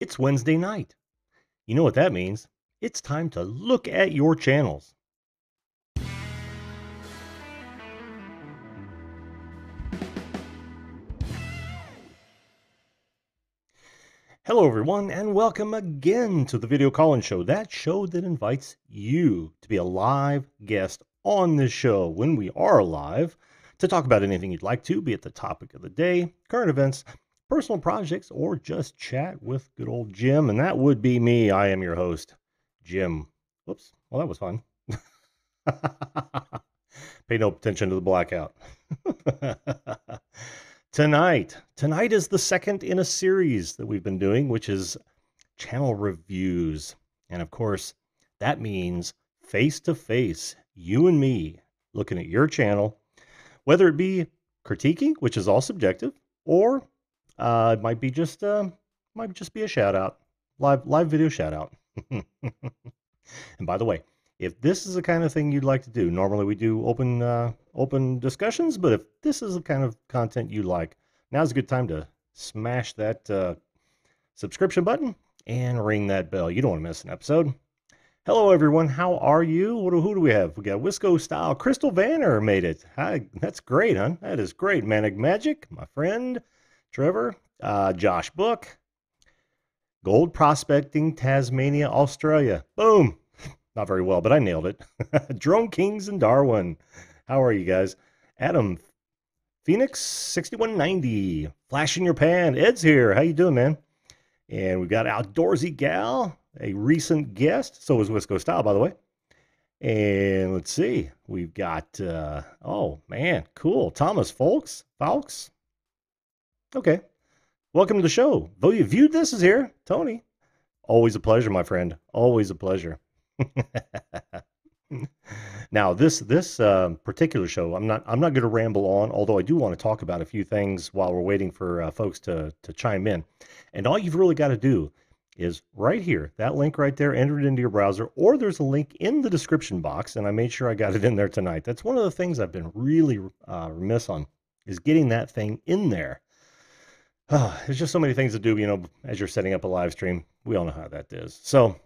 It's Wednesday night. You know what that means? It's time to look at your channels. Hello everyone and welcome again to the Video Call-In Show, that show that invites you to be a live guest on this show when we are live to talk about anything you'd like to, be it the topic of the day, current events, personal projects, or just chat with good old Jim, and that would be me. I am your host, Jim. Whoops. Well, that was fun. Pay no attention to the blackout. Tonight is the second in a series that we've been doing, which is channel reviews. And of course, that means face to face, you and me looking at your channel, whether it be critiquing, which is all subjective, or it might just be a shout out, live video shout out. And by the way, if this is the kind of thing you'd like to do, normally we do open discussions, but if this is the kind of content you like, now's a good time to smash that subscription button and ring that bell. You don't want to miss an episode. Hello, everyone. How are you? Who do we have? We got Wisco Style. Crystal Vanner made it. Hi, that's great, huh? That is great. Manic Magic, my friend. Trevor, Josh Book. Gold Prospecting, Tasmania, Australia. Boom. Not very well, but I nailed it. Drone Kings and Darwin. How are you guys? Adam Phoenix 6190. Flash in your pan. Ed's here. How you doing, man? And we've got Outdoorsy Gal, a recent guest. So is Wisco Style, by the way. And let's see. We've got oh man, cool. Thomas Folks. Okay. Welcome to the show. Viewed This is here. Tony. Always a pleasure, my friend. Always a pleasure. Now, this particular show, I'm not going to ramble on, although I do want to talk about a few things while we're waiting for folks to chime in. And all you've really got to do is right here, that link right there, enter it into your browser, or there's a link in the description box, and I made sure I got it in there tonight. That's one of the things I've been really remiss on, is getting that thing in there. There's just so many things to do, you know, as you're setting up a live stream. We all know how that is. So,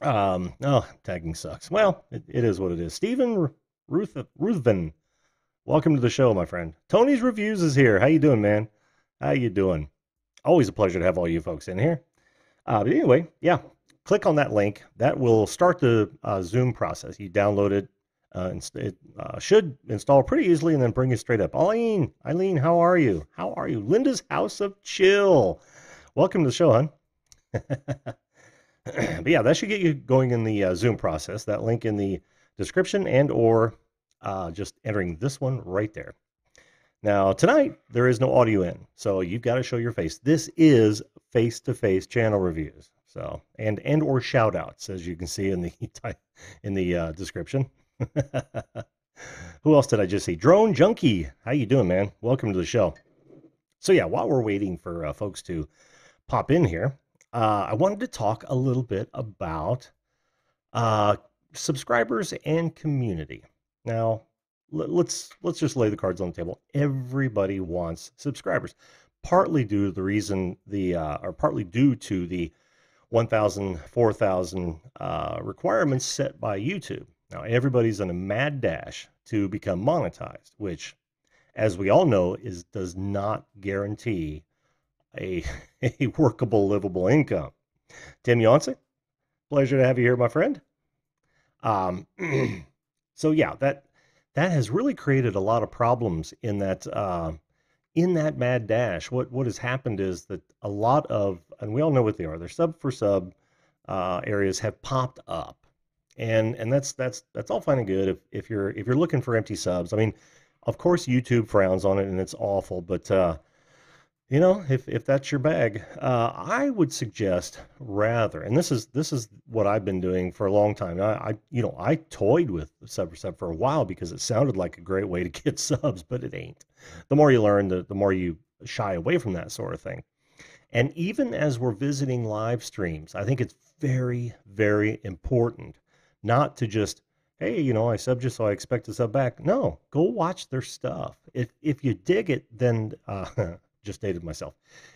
tagging sucks. Well, it is what it is. Stephen Ruthven, welcome to the show, my friend. Tony's Reviews is here. How you doing, man? How you doing? Always a pleasure to have all you folks in here. But anyway, yeah, click on that link. That will start the Zoom process. You download it. It should install pretty easily and then bring you straight up. Eileen, how are you? How are you? Linda's House of Chill. Welcome to the show, hon. But yeah, that should get you going in the Zoom process. That link in the description and or just entering this one right there. Now, tonight, there is no audio in, so you've got to show your face. This is face-to-face channel reviews. So, and or shout-outs, as you can see in the description. Who else did I just see? Drone Junkie. How you doing, man? Welcome to the show. So yeah, while we're waiting for folks to pop in here, I wanted to talk a little bit about subscribers and community. Now, let's just lay the cards on the table. Everybody wants subscribers, partly due to the reason partly due to the 1,000, 4,000 requirements set by YouTube. Now, everybody's on a mad dash to become monetized, which, as we all know, does not guarantee a workable, livable income. Tim Yancey, pleasure to have you here, my friend. So yeah, that has really created a lot of problems in that mad dash. What has happened is that a lot of, and we all know what they are, they're sub for sub areas have popped up. And that's all fine and good if you're looking for empty subs. I mean, of course YouTube frowns on it and it's awful, but you know, if that's your bag, I would suggest rather, and this is what I've been doing for a long time. I toyed with sub for sub for a while because it sounded like a great way to get subs, but it ain't. The more you learn, the more you shy away from that sort of thing. And even as we're visiting live streams, I think it's very, very important not to just, hey, you know, I subbed you, so I expect to sub back. No, go watch their stuff. If you dig it, then just dated myself.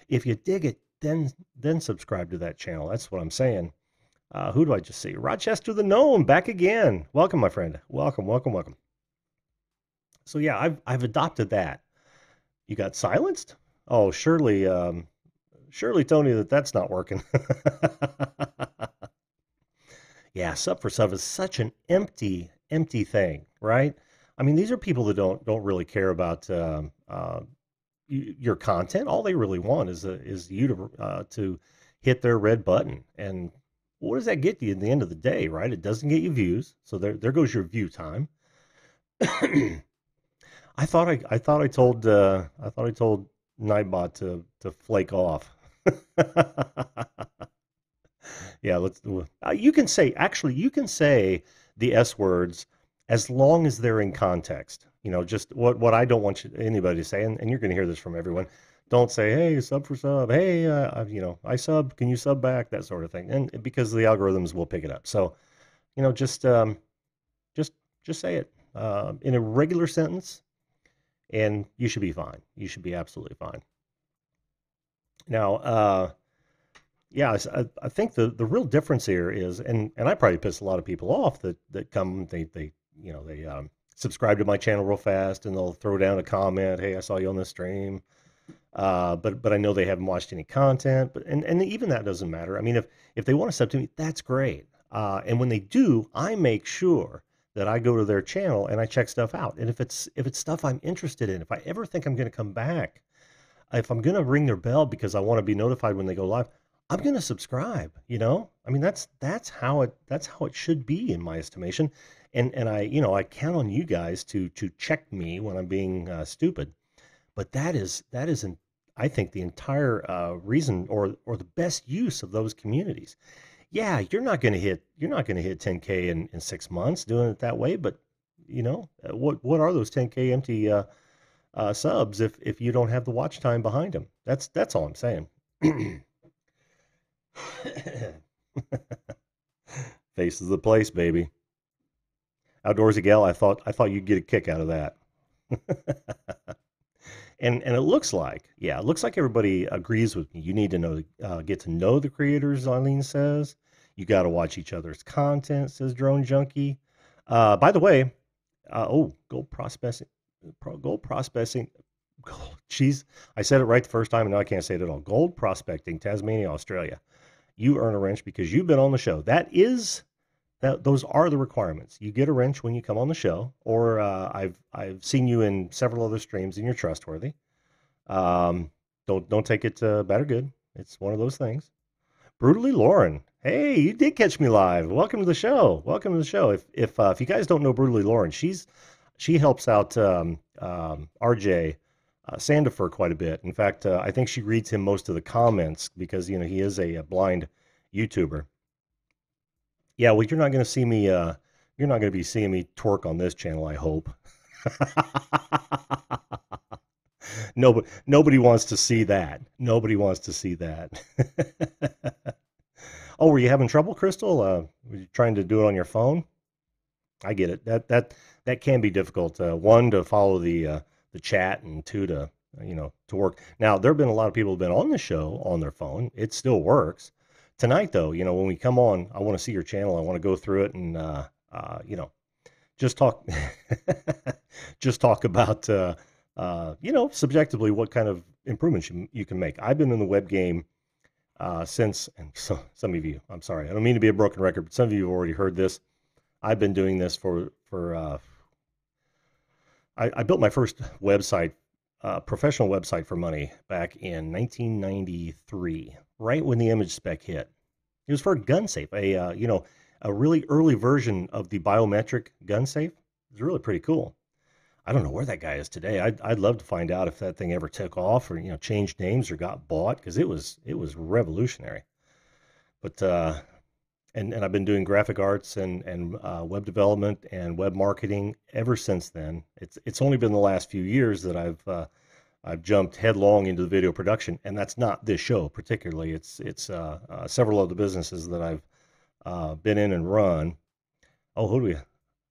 If you dig it, then subscribe to that channel. That's what I'm saying. Who do I just see? Rochester the Gnome back again. Welcome, my friend. Welcome, welcome, welcome. So yeah, I've adopted that. You got silenced? Oh, surely, Tony, that's not working. Yeah, sub for sub is such an empty thing, right? I mean, these are people that don't really care about your content. All they really want is you to hit their red button. And what does that get you at the end of the day, right? It doesn't get you views, so there goes your view time. I thought I told Nightbot to flake off. Yeah, you can say, actually, you can say the S words as long as they're in context. Just what I don't want anybody to say, and you're going to hear this from everyone. Don't say, "Hey, sub for sub." Hey, I sub. Can you sub back? That sort of thing, and because the algorithms will pick it up. So, just just say it in a regular sentence, and you should be fine. You should be absolutely fine. Now, yeah, I think the real difference here is, and I probably piss a lot of people off that come, they subscribe to my channel real fast, and they'll throw down a comment, "Hey, I saw you on this stream," but I know they haven't watched any content, and even that doesn't matter. I mean, if they want to sub to me, that's great. And when they do, I make sure that I go to their channel and I check stuff out. And if it's stuff I'm interested in, if I ever think I'm going to come back, if I'm going to ring their bell because I want to be notified when they go live, I'm going to subscribe. I mean, that's how it should be in my estimation. And I count on you guys to check me when I'm being stupid. But that isn't, I think, the entire reason or the best use of those communities. Yeah, you're not gonna hit 10K in 6 months doing it that way. But what are those 10K empty subs if you don't have the watch time behind them? That's all I'm saying. Face is the place, baby. Outdoorsy gal, I thought you'd get a kick out of that. And it looks like everybody agrees with me. You need to get to know the creators, Eileen says. You got to watch each other's content, says Drone Junkie. By the way, gold prospecting, gold prospecting. Jeez, I said it right the first time, and now I can't say it at all. Gold prospecting, Tasmania, Australia. You earn a wrench because you've been on the show. Those are the requirements. You get a wrench when you come on the show, or I've seen you in several other streams, and you're trustworthy. Don't take it bad or good. It's one of those things. Brutally Lauren, hey, you did catch me live. Welcome to the show. Welcome to the show. If you guys don't know Brutally Lauren, she helps out RJ Sandifer quite a bit. In fact, I think she reads him most of the comments because he is a blind YouTuber. Yeah, well, you're not going to see me. You're not going to be seeing me twerk on this channel, I hope. Nobody wants to see that. Nobody wants to see that. Oh, were you having trouble, Crystal? Were you trying to do it on your phone? I get it. That can be difficult. One, to follow the chat, and two, to work. Now, there have been a lot of people who've been on the show on their phone. It still works. Tonight, though, when we come on, I want to see your channel. I want to go through it and just talk, just talk about subjectively what kind of improvements you can make. I've been in the web game since, and some of you, I'm sorry, I don't mean to be a broken record, but some of you have already heard this. I've been doing this for I built my first website, professional website for money back in 1993, right when the image spec hit. It was for a gun safe, a really early version of the biometric gun safe. It was really pretty cool. I don't know where that guy is today. I'd love to find out if that thing ever took off or changed names or got bought, because it was revolutionary. But and I've been doing graphic arts and web development and web marketing ever since then. It's only been the last few years that I've jumped headlong into the video production, and that's not this show particularly. It's several other businesses that I've been in and run. Oh, who do we?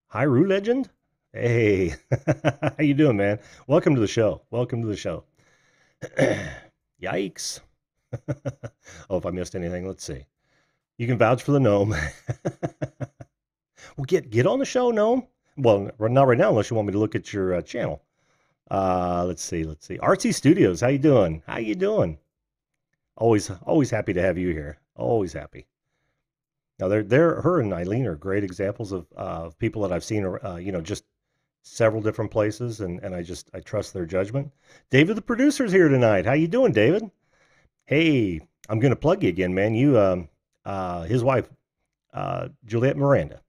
Hi, Rue Legend. Hey, how you doing, man? Welcome to the show. Welcome to the show. Yikes. Oh, if I missed anything, let's see. You can vouch for the gnome. Well, get on the show, gnome. Well, not right now, unless you want me to look at your channel. Let's see. Artsy Studios, how you doing? How you doing? Always happy to have you here. Always happy. Now, her and Eileen are great examples of people that I've seen, just several different places, and I trust their judgment. David, the producer's here tonight. How you doing, David? Hey, I'm gonna plug you again, man. His wife, Juliette Miranda,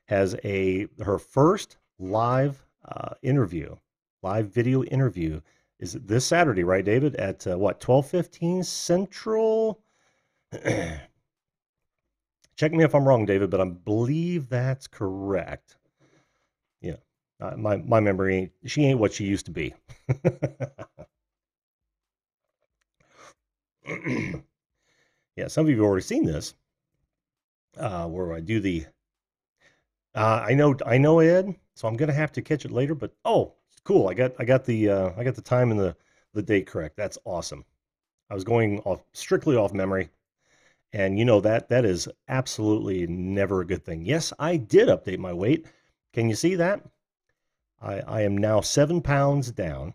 has her first live video interview is this Saturday, right, David? At what 12:15 Central? Check me if I'm wrong, David, but I believe that's correct. Yeah, my memory, she ain't what she used to be. Yeah, some of you have already seen this, where I do the. I know, Ed. So I'm gonna have to catch it later. But oh, cool! I got the time and the date correct. That's awesome. I was going off strictly off memory, and that is absolutely never a good thing. Yes, I did update my weight. Can you see that? I am now 7 pounds down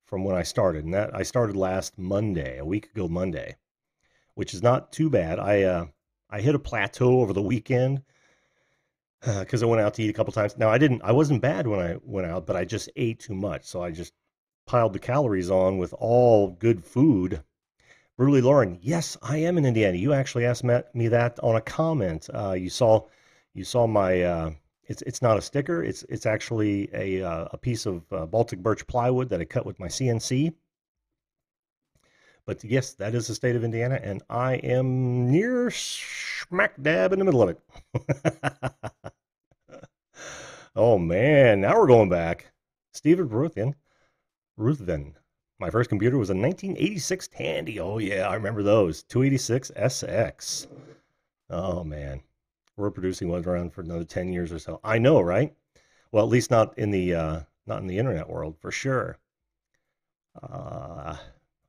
from when I started, and that I started last Monday, a week ago Monday, which is not too bad. I hit a plateau over the weekend because I went out to eat a couple times. Now I wasn't bad when I went out, but I just ate too much, so I just piled the calories on with all good food. Brutally Lauren, yes, I am in Indiana. You actually asked me that on a comment. You saw my. It's not a sticker. It's actually a piece of Baltic birch plywood that I cut with my CNC. But yes, that is the state of Indiana, and I am near smack dab in the middle of it. Oh man, now we're going back. Stephen Ruthven. My first computer was a 1986 Tandy. Oh yeah, I remember those. 286 SX. Oh man, we're producing ones around for another 10 years or so. I know, right? Well, at least not in the internet world for sure. Uh,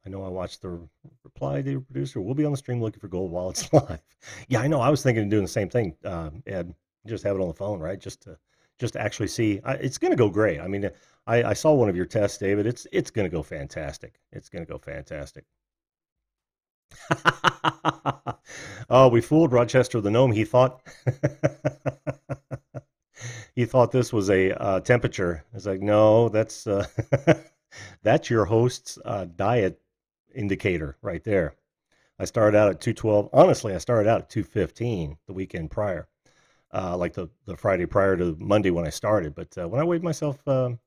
I know I watched the reply to the producer. We'll be on the stream looking for gold while it's live. Yeah, I know. I was thinking of doing the same thing, Ed. Just have it on the phone, right? Just to actually see. It's going to go great. I mean, I saw one of your tests, David. It's going to go fantastic. It's going to go fantastic. Oh, we fooled Rochester the gnome. He thought he thought this was a temperature. It's like, no, that's that's your host's diet indicator right there. I started out at 212. Honestly, I started out at 215 the weekend prior, like the Friday prior to Monday when I started. But when I weighed myself that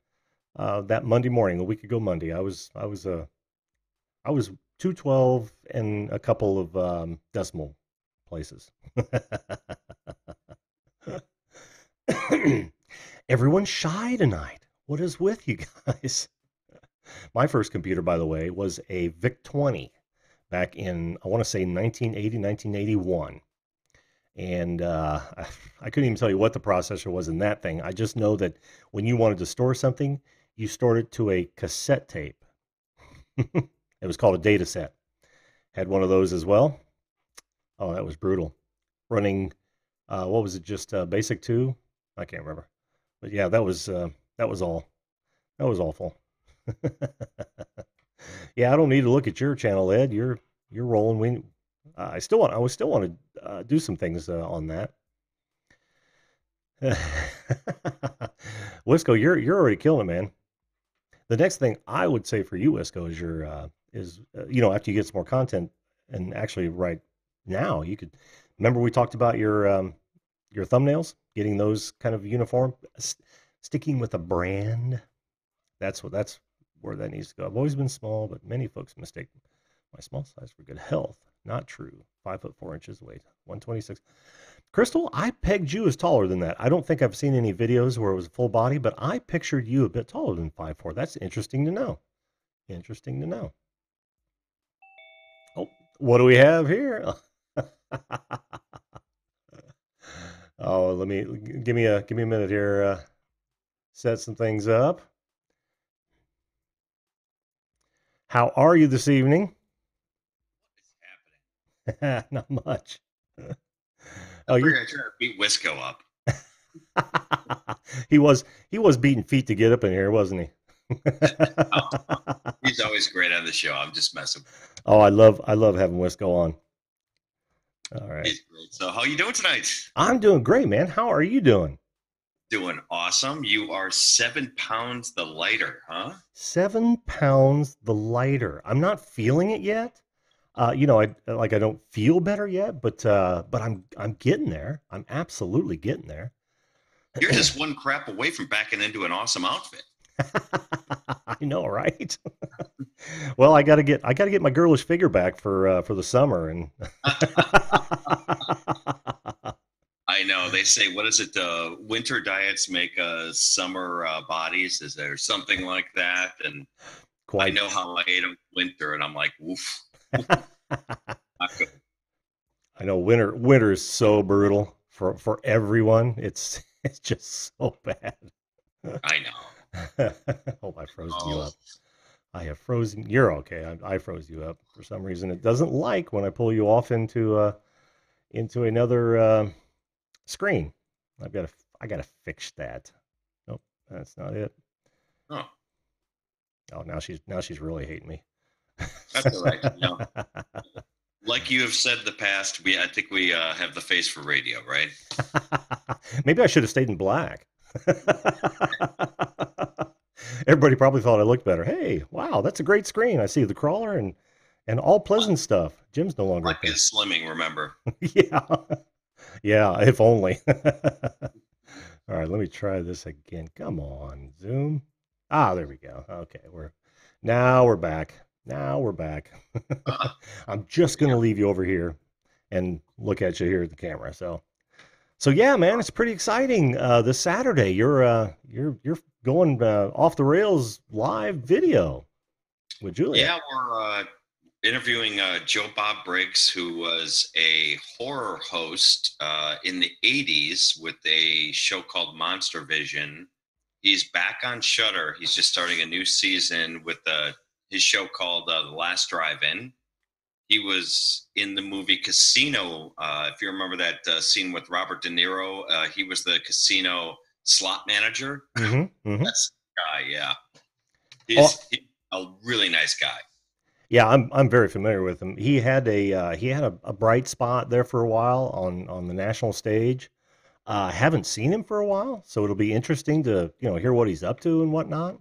Monday morning, a week ago Monday, I was 212 and a couple of decimal places. Everyone's shy tonight. What is with you guys? My first computer, by the way, was a VIC 20 back in, I want to say 1980, 1981. And I couldn't even tell you what the processor was in that thing. I just know that when you wanted to store something, you stored it to a cassette tape. It was called a data set. Had one of those as well. Oh, that was brutal. Running, what was it? Just Basic 2? I can't remember. But yeah, that was all. That was awful. Yeah, I don't need to look at your channel, Ed. You're rolling. I would still want to do some things on that. Wisco, you're already killing it, man. The next thing I would say for you, Wisco, is after you get some more content, and actually right now you could remember we talked about your thumbnails, getting those kind of uniform, sticking with a brand. That's where that needs to go. I've always been small, but many folks mistake my small size for good health. Not true. 5'4" weight, 126. Crystal, I pegged you as taller than that. I don't think I've seen any videos where it was full body, but I pictured you a bit taller than 5'4". That's interesting to know. Interesting to know. Oh, what do we have here? Oh, give me a minute here. Set some things up. How are you this evening? Not much. I Oh, you figured I'd try to beat Wisco up. he was he was beating feet to get up in here, wasn't he? Oh, he's always great on the show. I'm just messing with him. Oh, I love having Wisco on. All right. He's great. So how you doing tonight? I'm doing great, man. How are you doing? Doing awesome. You are 7 pounds the lighter, huh? 7 pounds the lighter. I'm not feeling it yet. I don't feel better yet, but I'm getting there. I'm absolutely getting there. You're just one crap away from backing into an awesome outfit. I know, right? Well, I gotta get my girlish figure back for the summer, and I know. They say, what is it? Winter diets make summer bodies. Is there something like that? And I quite. know how I ate them winter, and I'm like, woof, not good. I know winter is so brutal for everyone. It's just so bad. I know. Hope I frozen you Oh, up. I have frozen. You're okay. I froze you up for some reason. It doesn't like when I pull you off into another screen. I gotta fix that. Nope, that's not it. oh, Oh, now she's really hating me. that's all right. Like you have said in the past, I think we have the face for radio, right? Maybe I should have stayed in black. Everybody probably thought I looked better. Hey, wow, that's a great screen. I see the crawler and all pleasant stuff. Jim's no longer Black up there. is slimming, remember? Yeah, yeah. If only. All right, let me try this again. Come on, Zoom. Ah, there we go. Okay, we're back. Now we're back. Uh, I'm just gonna leave you over here and look at you here at the camera. So yeah, man, it's pretty exciting. This Saturday, you're going off the rails live video with Juliet. yeah, we're interviewing Joe Bob Briggs, who was a horror host in the 80s with a show called Monster Vision. He's back on Shutter. He's just starting a new season with his show called The Last Drive-In. He was in the movie Casino. If you remember that scene with Robert De Niro, he was the casino slot manager. Mm-hmm. Mm-hmm. That's the guy, yeah. Oh, He's a really nice guy. yeah, I'm very familiar with him. He had a bright spot there for a while on the national stage. Haven't seen him for a while, so it'll be interesting to hear what he's up to and whatnot.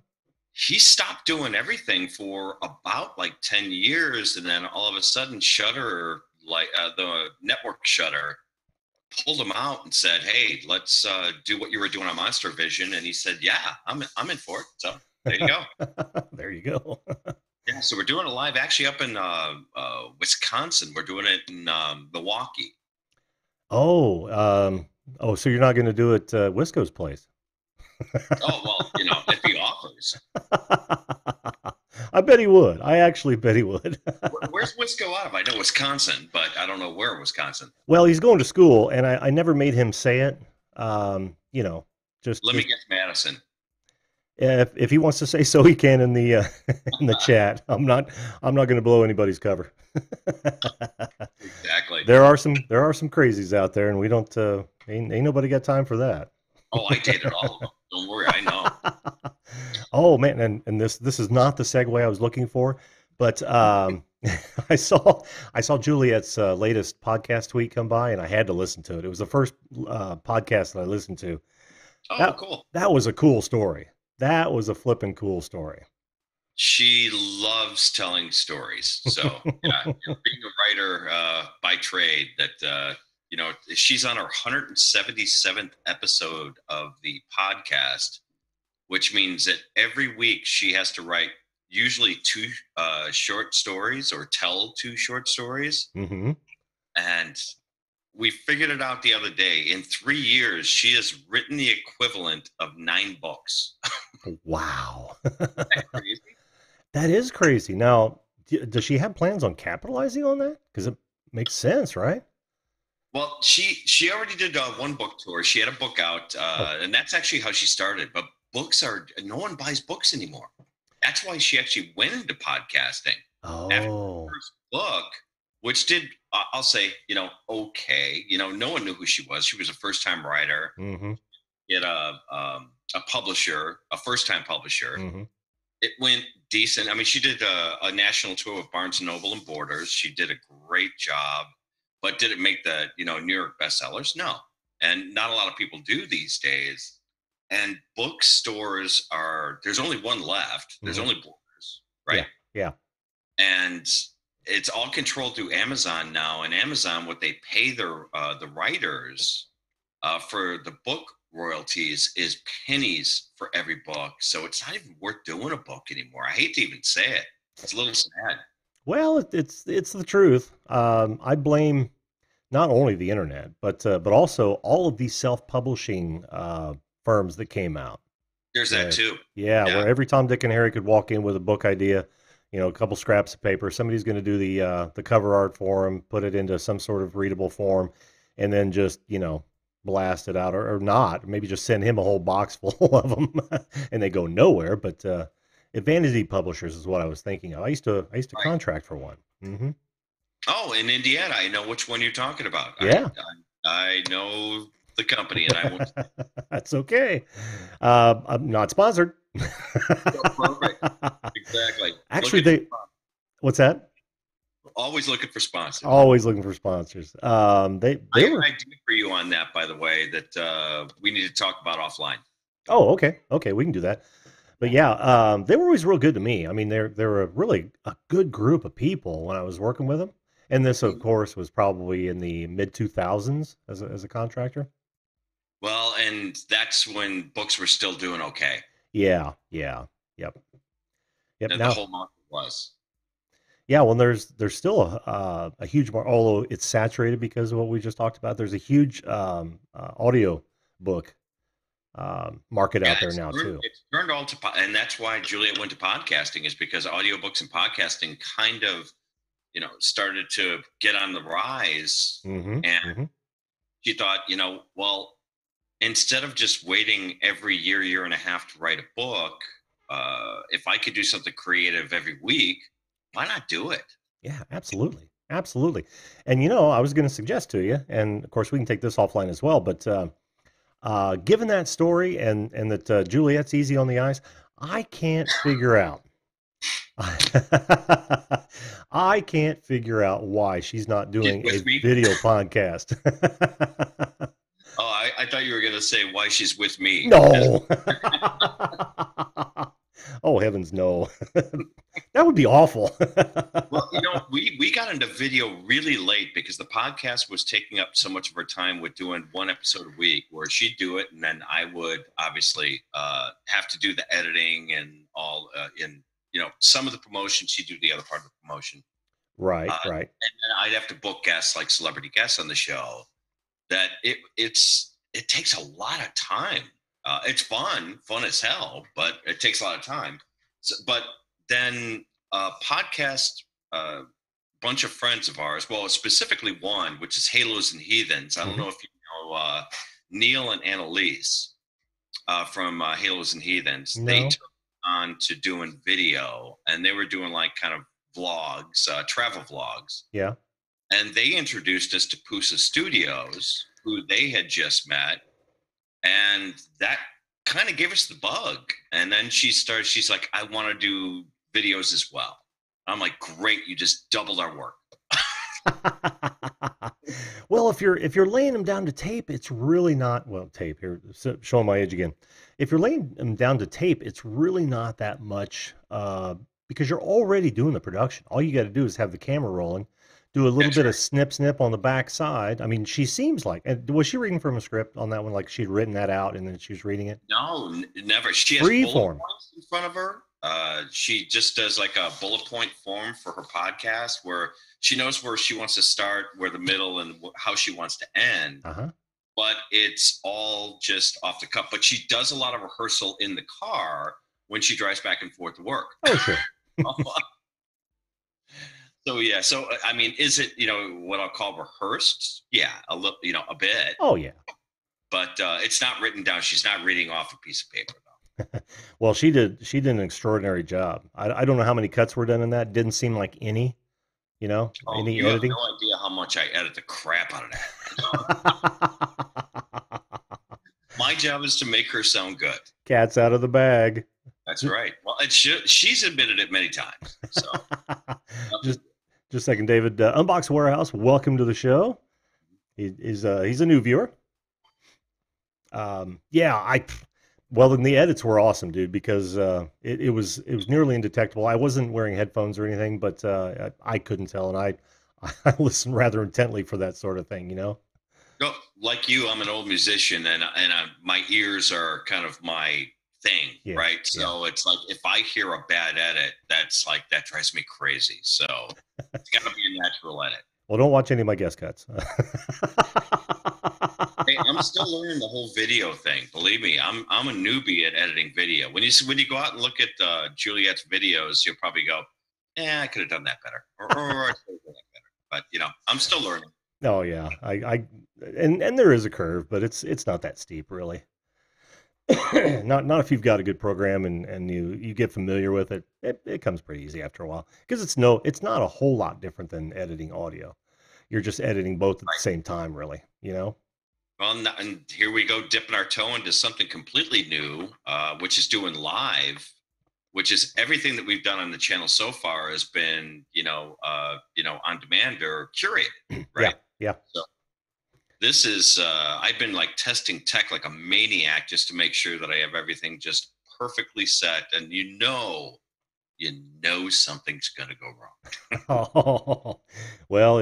He stopped doing everything for about like 10 years, and then all of a sudden Shutter, like the network Shutter, pulled him out and said, hey, let's do what you were doing on Monster Vision. And he said, yeah, I'm in for it. So there you go. There you go. Yeah, so we're doing it live actually up in Wisconsin. We're doing it in Milwaukee. Oh, so you're not going to do it Wisco's place? Oh well, if he offers. I bet he would. I actually bet he would. Where's Wisco out of? I know Wisconsin, but I don't know where in Wisconsin. Well, he's going to school, and I never made him say it. Um, you know, just Let me just guess, Madison. if he wants to say so, he can in the in the chat. I'm not going to blow anybody's cover. Exactly. There are some crazies out there, and we don't ain't nobody got time for that. Oh, I dated all of them. Don't worry, I know. Oh man, and this is not the segue I was looking for, but I saw Juliet's latest podcast tweet come by, and I had to listen to it. It was the first podcast that I listened to. Oh, That cool. that was a cool story. That was a flippin' cool story. She loves telling stories. So yeah, being a writer by trade, that she's on her 177th episode of the podcast, which means that every week she has to write usually two short stories or tell two short stories. Hmm. And we figured it out the other day. In 3 years, she has written the equivalent of 9 books. Wow, Crazy. that is crazy. Now, does she have plans on capitalizing on that? Because it makes sense, right? Well, she already did one book tour. She had a book out, Oh, and that's actually how she started. But books are no one buys books anymore. That's why she actually went into podcasting after the oh, first book, which did I'll say, okay. No one knew who she was. She was a first-time writer. Mm-hmm. Get a publisher, a first-time publisher. Mm-hmm. It went decent. I mean, she did a national tour with Barnes and Noble and Borders. She did a great job, but did it make the New York bestsellers? No, and not a lot of people do these days. And bookstores there's only one left. There's Mm-hmm. only Borders, Yeah. right? Yeah. And it's all controlled through Amazon now. And Amazon, what they pay the writers for the book royalties is pennies for every book. So it's not even worth doing a book anymore. I hate to even say it. It's a little sad. Well, it's the truth. I blame not only the internet, but also all of these self-publishing firms that came out. There's that Where, too. yeah, Yeah. where every Tom, Dick, and Harry could walk in with a book idea, a couple scraps of paper. Somebody's going to do the cover art for him, put it into some sort of readable form, and then just blast it out, or not. Maybe just send him a whole box full of them, and they go nowhere. But vanity publishers is what I was thinking of. I used to Right. contract for one. Hmm. Oh, in Indiana, I know which one you're talking about. Yeah. I know the company, and I won't. That's okay. I'm not sponsored. Oh, perfect. Exactly. Actually, what's that? Always looking for sponsors. Always looking for sponsors. They I have were. an idea for you on that, by the way, that we need to talk about offline. Oh, okay. Okay, we can do that. But yeah, they were always real good to me. I mean, they're a really a good group of people when I was working with them. And this, of course, was probably in the mid 2000s as a contractor. Well, and that's when books were still doing okay. Yeah, yeah, yep, yep. And the Now, whole market was. yeah, well, there's still a huge market, although it's saturated because of what we just talked about. There's a huge audio book market Yeah, out there now too. it's turned all to, and that's why Juliet went to podcasting, is because audiobooks and podcasting kind of, started to get on the rise. Mm-hmm. And Mm-hmm. she thought, well, instead of just waiting every year and a half to write a book, if I could do something creative every week, why not do it? Yeah, absolutely. Absolutely. And I was going to suggest to you, and of course we can take this offline as well, but given that story and that Juliet's easy on the eyes, I can't figure out. I can't figure out why she's not doing a With me? video podcast. Oh, I thought you were going to say why she's with me. No. Oh, heavens, no. That would be awful. Well, we got into video really late because the podcast was taking up so much of her time with doing one episode a week, where she'd do it, and then I would obviously have to do the editing and all. Some of the promotion, she'd do the other part of the promotion. Right, right. And then I'd have to book guests, like celebrity guests on the show. That it takes a lot of time. It's fun as hell, but it takes a lot of time. But then podcast, bunch of friends of ours, well, specifically one, which is Halos and Heathens. I don't know if you know Neil and Annalise from Halos and Heathens. No. They took on to doing video, and they were doing like kind of vlogs, travel vlogs. Yeah. And they introduced us to Pusa Studios, who they had just met. And that kind of gave us the bug. And then she's like, I want to do videos as well. I'm like, great, you just doubled our work. Well, if you're laying them down to tape, it's really not, well, tape here, showing my age again. If you're laying them down to tape, it's really not that much because you're already doing the production. All you got to do is have the camera rolling, do a little bit of snip on the back side. I mean, she seems like, and was she reading from a script on that one? Like she'd written that out and then she was reading it? No, never. She has bullet points in front of her. She just does like a bullet point form for her podcast where she knows where she wants to start, where the middle, and how she wants to end. Uh-huh. But it's all just off the cuff. But she does a lot of rehearsal in the car when she drives back and forth to work. Oh, sure. So yeah, so I mean, is it what I'll call rehearsed? Yeah, a little, a bit. Oh yeah, but it's not written down. She's not reading off a piece of paper though. Well, she did an extraordinary job. I don't know how many cuts were done in that. Didn't seem like any, any you editing. have no idea how much I edit the crap out of that. My job is to make her sound good. Cat's out of the bag. That's right. Well, she's admitted it many times. So just a second, David. Unbox Warehouse, welcome to the show. He's a new viewer. Yeah, well, then the edits were awesome, dude, because it was nearly indetectable. I wasn't wearing headphones or anything, but I couldn't tell, and I listened rather intently for that sort of thing, you know. No, like you, I'm an old musician, and my ears are kind of my thing, Yeah, right? So it's like if I hear a bad edit, that drives me crazy. So it's got to be a natural edit. Well, don't watch any of my guest cuts. Hey, I'm still learning the whole video thing. Believe me, I'm a newbie at editing video. When you go out and look at Juliet's videos, you'll probably go, "Yeah, I could have done that better," or "I could have done that better." But I'm still learning. Oh yeah, and there is a curve, but it's not that steep really. Not if you've got a good program and you get familiar with it. It comes pretty easy after a while because it's not a whole lot different than editing audio. You're just editing both at the same time, really. You know. Well, and here we go, dipping our toe into something completely new, which is doing live, which is everything that we've done on the channel so far has been, on demand or curated, right? Yeah. So this is, I've been like testing tech like a maniac just to make sure that I have everything just perfectly set, and something's going to go wrong. Oh, well,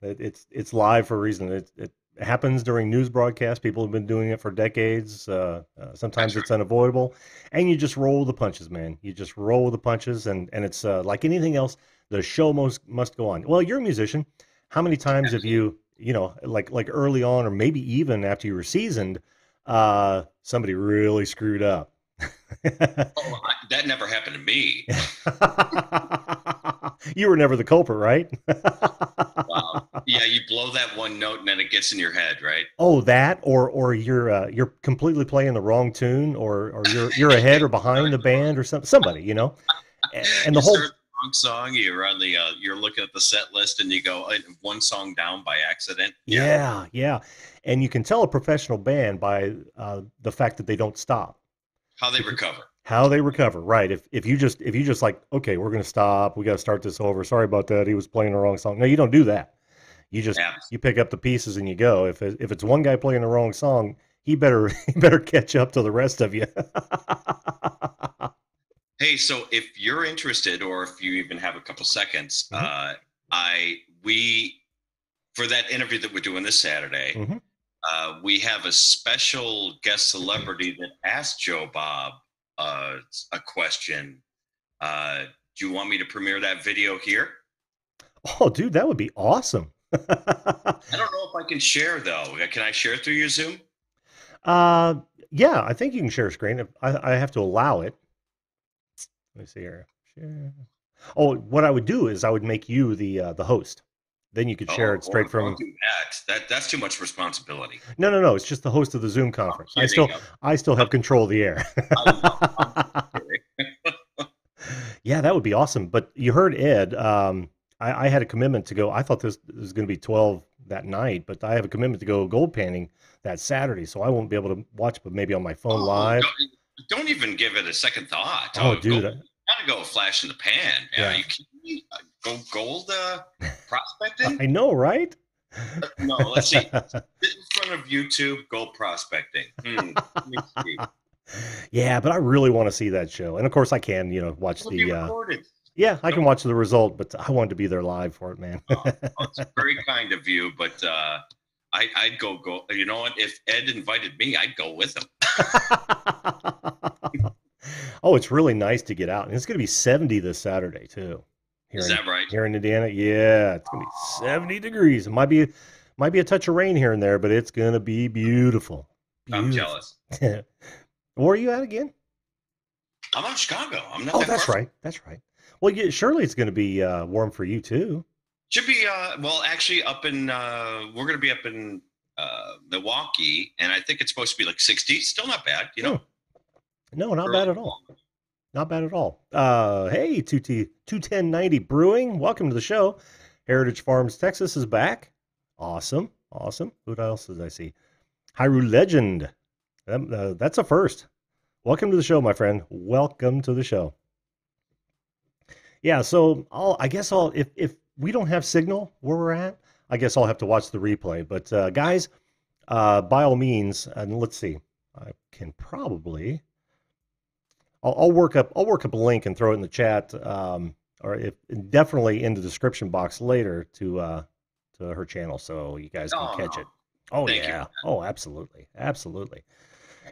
it's live for a reason. It happens during news broadcasts. People have been doing it for decades. Sometimes it's unavoidable, and you just roll the punches, man. You just roll the punches, and it's like anything else. The show must go on. Well, you're a musician. How many times have you, like early on, or maybe even after you were seasoned, somebody really screwed up? That never happened to me. You were never the culprit, right? Wow. Yeah, you blow that one note and then it gets in your head, right? Oh, that, or you're completely playing the wrong tune, or you're ahead or behind the band or somebody, and the whole wrong song. You're looking at the set list and you go one song down by accident. Yeah, and you can tell a professional band by the fact that they don't stop. How they recover. Right? If you just like, okay, we're gonna stop. We got to start this over. Sorry about that. He was playing the wrong song. No, you don't do that. You just you pick up the pieces and you go. If it's one guy playing the wrong song, he better catch up to the rest of you. Hey, so if you're interested, or if you even have a couple seconds, we for that interview that we're doing this Saturday, we have a special guest celebrity that asked Joe Bob a question. Do you want me to premiere that video here? Oh, dude, that would be awesome. I don't know if I can share though. Can I share through your Zoom? Yeah, I think you can share a screen. I have to allow it. Let me see here. Share. Oh, what I would do is I would make you the host. Then you could share it straight from. Don't do that. That's too much responsibility. No. It's just the host of the Zoom conference. I still have control of the air. Yeah, that would be awesome. But you heard Ed. I had a commitment to go. I thought this was going to be 12 that night, but I have a commitment to go gold panning that Saturday, so I won't be able to watch, but maybe on my phone live. Don't even give it a second thought. Oh, dude. Gotta go flash in the pan. Yeah. You go gold prospecting? I know, right? No, let's see. Sit in front of YouTube, gold prospecting. Let me see. Yeah, but I really want to see that show. And of course I can, watch It'll be recorded. Yeah, I can watch the result, but I wanted to be there live for it, man. It's very kind of you, but I'd go. You know what? If Ed invited me, I'd go with him. Oh, it's really nice to get out. And it's going to be 70 this Saturday, too. Is that right? Here in Indiana? Yeah, it's going to be 70 degrees. It might be a touch of rain here and there, but it's going to be beautiful. I'm jealous. Where are you at again? I'm out of Chicago. I'm not. Oh, that's right. That's right. Well, surely it's going to be warm for you, too. Should be. Well, actually, we're going to be up in Milwaukee, and I think it's supposed to be like 60. Still not bad, No, not bad at all. Not bad at all. Hey, 21090 Brewing, welcome to the show. Heritage Farms Texas is back. Awesome. Awesome. Who else did I see? Hyrule Legend. That's a first. Welcome to the show, my friend. Welcome to the show. Yeah, so I guess if we don't have signal where we're at, I guess I'll have to watch the replay. But guys, by all means, and let's see, I can probably, I'll work up a link and throw it in the chat, or if definitely in the description box later to her channel, so you guys can catch it. Oh yeah, oh absolutely, absolutely.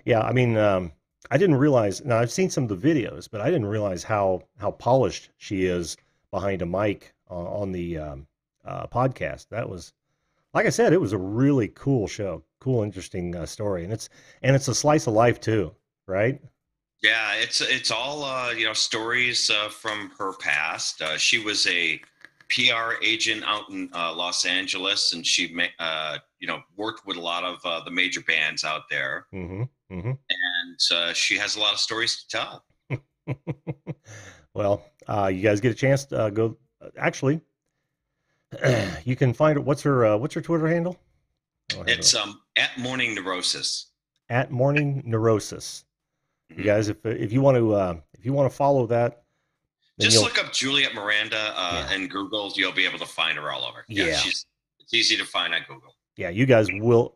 Yeah, I mean, I didn't realize. Now I've seen some of the videos, but I didn't realize how polished she is behind a mic on the podcast. That was, like I said, it was a really cool show, cool, interesting story, and it's a slice of life too, right? Yeah, it's all stories from her past. She was a PR agent out in Los Angeles, and she worked with a lot of the major bands out there. Mm-hmm. Mm-hmm. And she has a lot of stories to tell. Well, you guys get a chance to go. Actually, you can find her. What's her Twitter handle? It's at Morning Neurosis. At Morning Neurosis. Mm-hmm. You guys, if you want to follow that, just look up Juliet Miranda and Google. You'll be able to find her all over. Yeah, it's easy to find on Google. Yeah, you guys will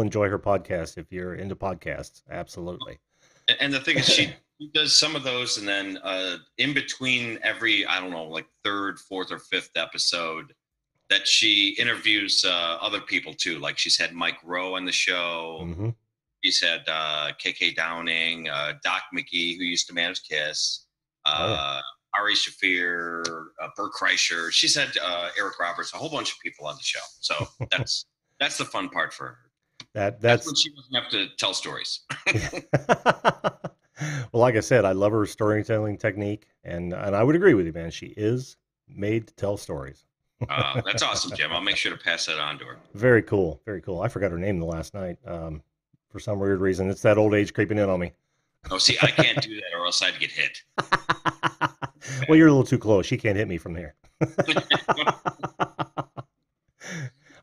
enjoy her podcast if you're into podcasts. Absolutely. And the thing is, she does some of those, and then in between every, I don't know, like third, fourth, or fifth episode, that she interviews other people too. Like she's had Mike Rowe on the show. Mm-hmm. She's had KK Downing, Doc McGee, who used to manage Kiss, Ari Shafir, Bert Kreischer. She's had Eric Roberts, a whole bunch of people on the show. So that's the fun part for her. That's when she doesn't have to tell stories. Well, like I said, I love her storytelling technique, and I would agree with you, man. She is made to tell stories. That's awesome, Jim. I'll make sure to pass that on to her. Very cool. Very cool. I forgot her name the last night. For some weird reason. It's that old age creeping in on me. Oh, see, I can't do that or else I'd get hit. Well, you're a little too close. She can't hit me from here.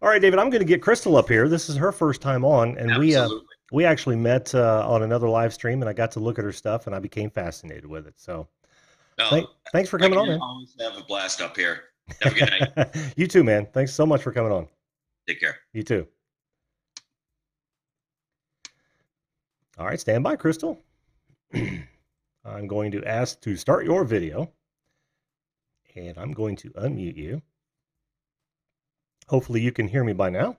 All right, David, I'm going to get Crystal up here. This is her first time on, and we actually met on another live stream, and I got to look at her stuff, and I became fascinated with it. So thanks for coming on, man. Always have a blast up here. Have a good night. You too, man. Thanks so much for coming on. Take care. You too. All right, stand by, Crystal. I'm going to ask to start your video, and I'm going to unmute you. Hopefully you can hear me by now.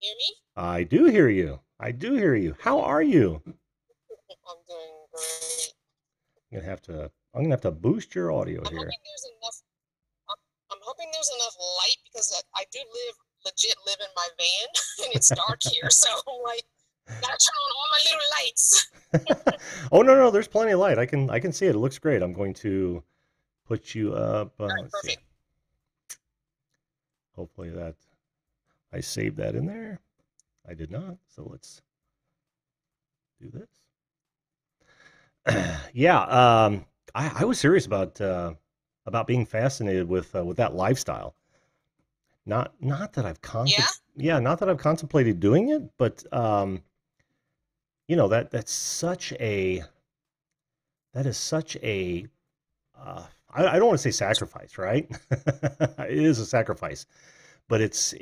Hear me? I do hear you. I do hear you. How are you? I'm doing great. I'm gonna have to boost your audio here. I'm hoping there's enough light because I do legit live in my van and it's dark here, so I'm like, gotta turn on all my little lights. Oh no, there's plenty of light. I can see it. It looks great. I'm going to put you up. Right, perfect. Hopefully that I saved that in there. I did not. So let's do this. Yeah, I was serious about being fascinated with that lifestyle. Not that I've not that I've contemplated doing it, but that's such a I don't want to say sacrifice, right? It is a sacrifice, but it's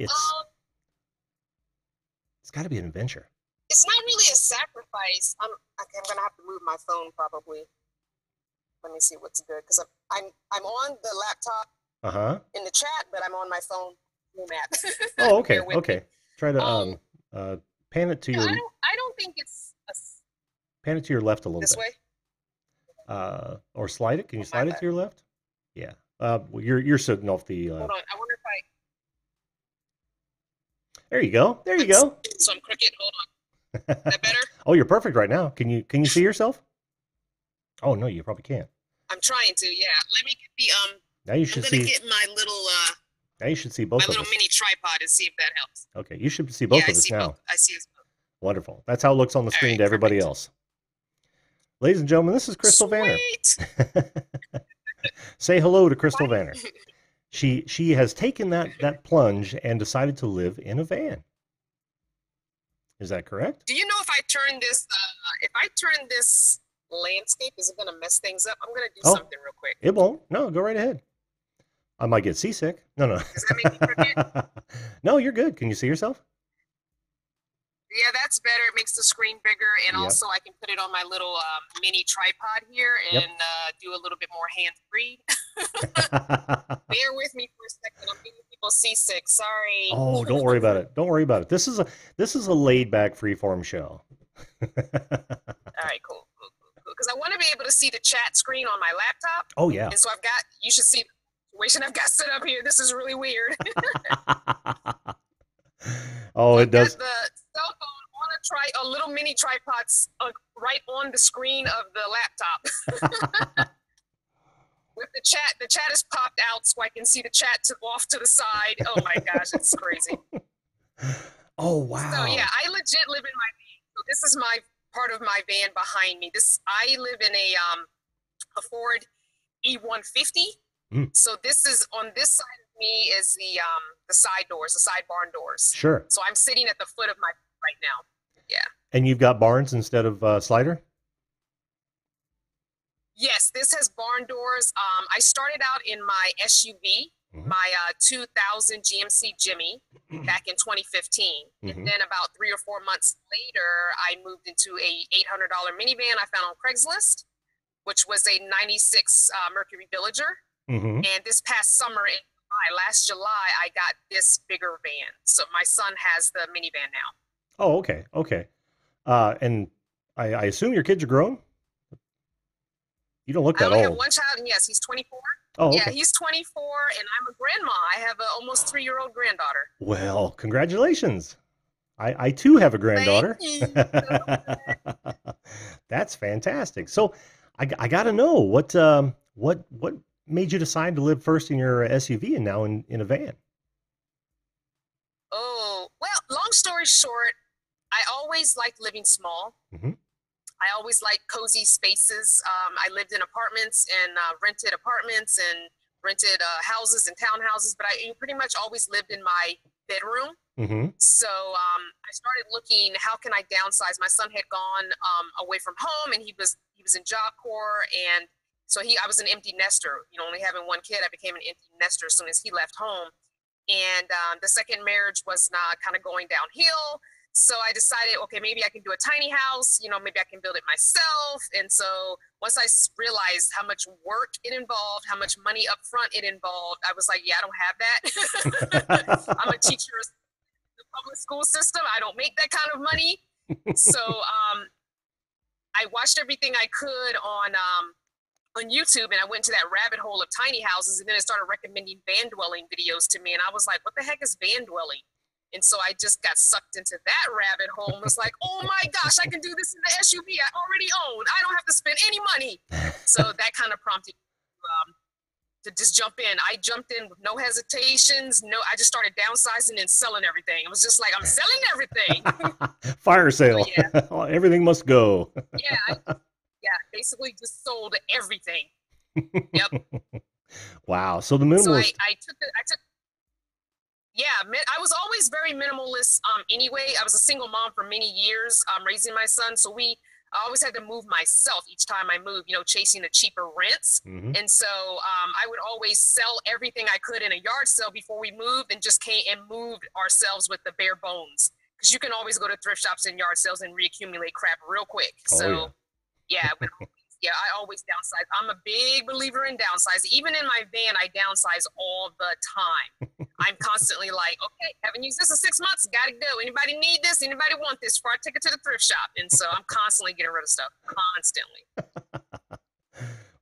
got to be an adventure. It's not really a sacrifice. I'm gonna have to move my phone probably. Let me see what's good because I'm on the laptop in the chat, but I'm on my phone. Oh, okay, okay. Try to pan it to your. I don't think it's pan it to your left a little this bit. Way. Or slide it. Can you slide it to your left? Yeah. You're sitting off the. Hold on. I wonder if I. There you go. There you go. So I'm crooked. Hold on. Is that better? Oh, you're perfect right now. Can you see yourself? Oh no, you probably can't. I'm trying to. Yeah. Let me get the Now you should see. I'm gonna get my little Now you should see both of us. My little mini tripod and see if that helps. Okay, you should see both of us now. I see us both. Wonderful. That's how it looks on the screen to everybody else. Ladies and gentlemen, this is Crystal Vanner. Sweet. Say hello to Crystal Right? Vanner. She has taken that plunge and decided to live in a van. Is that correct? Do you know if I turn this landscape, is it gonna mess things up? I'm gonna do Oh, something real quick. it won't. No, go right ahead. I might get seasick. No, no. Does that make me forget? No, you're good. Can you see yourself? Yeah, that's better. It makes the screen bigger, and Yep. also I can put it on my little mini tripod here and Yep. do a little bit more hands-free. Bear with me for a second. I'm getting people seasick. Sorry. Oh, don't worry about it. Don't worry about it. This is a laid back freeform show. All right, cool. Because I want to be able to see the chat screen on my laptop. Oh yeah. And so you should see the situation I've got set up here. This is really weird. Oh, it does. I've got the cell phone on a little mini tripod right on the screen of the laptop. With the chat is popped out so I can see the chat off to the side. Oh my gosh, it's crazy. Oh wow. So yeah, I legit live in my van. So this is my part of my van behind me. I live in a Ford E150. Mm. So this is on this side of me is the side doors, the side barn doors. Sure. So I'm sitting at the foot of my right now. Yeah. And you've got barns instead of slider? Yes, this has barn doors. I started out in my SUV, my 2000 GMC Jimmy back in 2015. And then about 3 or 4 months later, I moved into a $800 minivan I found on Craigslist, which was a 96 Mercury Villager. And this past summer, last July, I got this bigger van. So my son has the minivan now. Oh, okay. Okay. And I assume your kids are grown? You don't look that I only old. have one child, and yes, he's 24. Oh, okay. Yeah, he's 24, and I'm a grandma. I have an almost 3-year-old granddaughter. Well, congratulations. I too have a granddaughter. That's fantastic. So I got to know what made you decide to live first in your SUV and now in a van? Oh, well, long story short, I always liked living small. I always liked cozy spaces. I lived in apartments and rented apartments and rented houses and townhouses, but I pretty much always lived in my bedroom. So I started looking, how can I downsize? My son had gone away from home, and he was in Job Corps, and so I was an empty nester. You know, only having one kid, I became an empty nester as soon as he left home. And the second marriage was not kind of going downhill. So I decided, okay, maybe I can do a tiny house, you know, maybe I can build it myself. And so once I realized how much work it involved, how much money up front it involved, I was like, yeah, I don't have that. I'm a teacher in the public school system. I don't make that kind of money. So I watched everything I could on YouTube, and I went to that rabbit hole of tiny houses, and then it started recommending van dwelling videos to me. And I was like, what the heck is van dwelling? And so I just got sucked into that rabbit hole and was like, oh my gosh, I can do this in the SUV I already own. I don't have to spend any money. So that kind of prompted to just jump in. I jumped in with no hesitations. I just started downsizing and selling everything. It was just like, I'm selling everything. Fire sale. So, yeah. Everything must go. Yeah, basically just sold everything. Yep. Wow. So the minimalist. So I was always very minimalist anyway. I was a single mom for many years raising my son. So I always had to move myself each time I moved, you know, chasing the cheaper rents. And so I would always sell everything I could in a yard sale before we moved, and just came and moved ourselves with the bare bones. Because you can always go to thrift shops and yard sales and reaccumulate crap real quick. Oh, yeah. I always downsize. I'm a big believer in downsizing. Even in my van, I downsize all the time. I'm constantly like, okay, haven't used this in 6 months. Got to go. Anybody need this? Anybody want this before I take it to the thrift shop? And so I'm constantly getting rid of stuff. Constantly.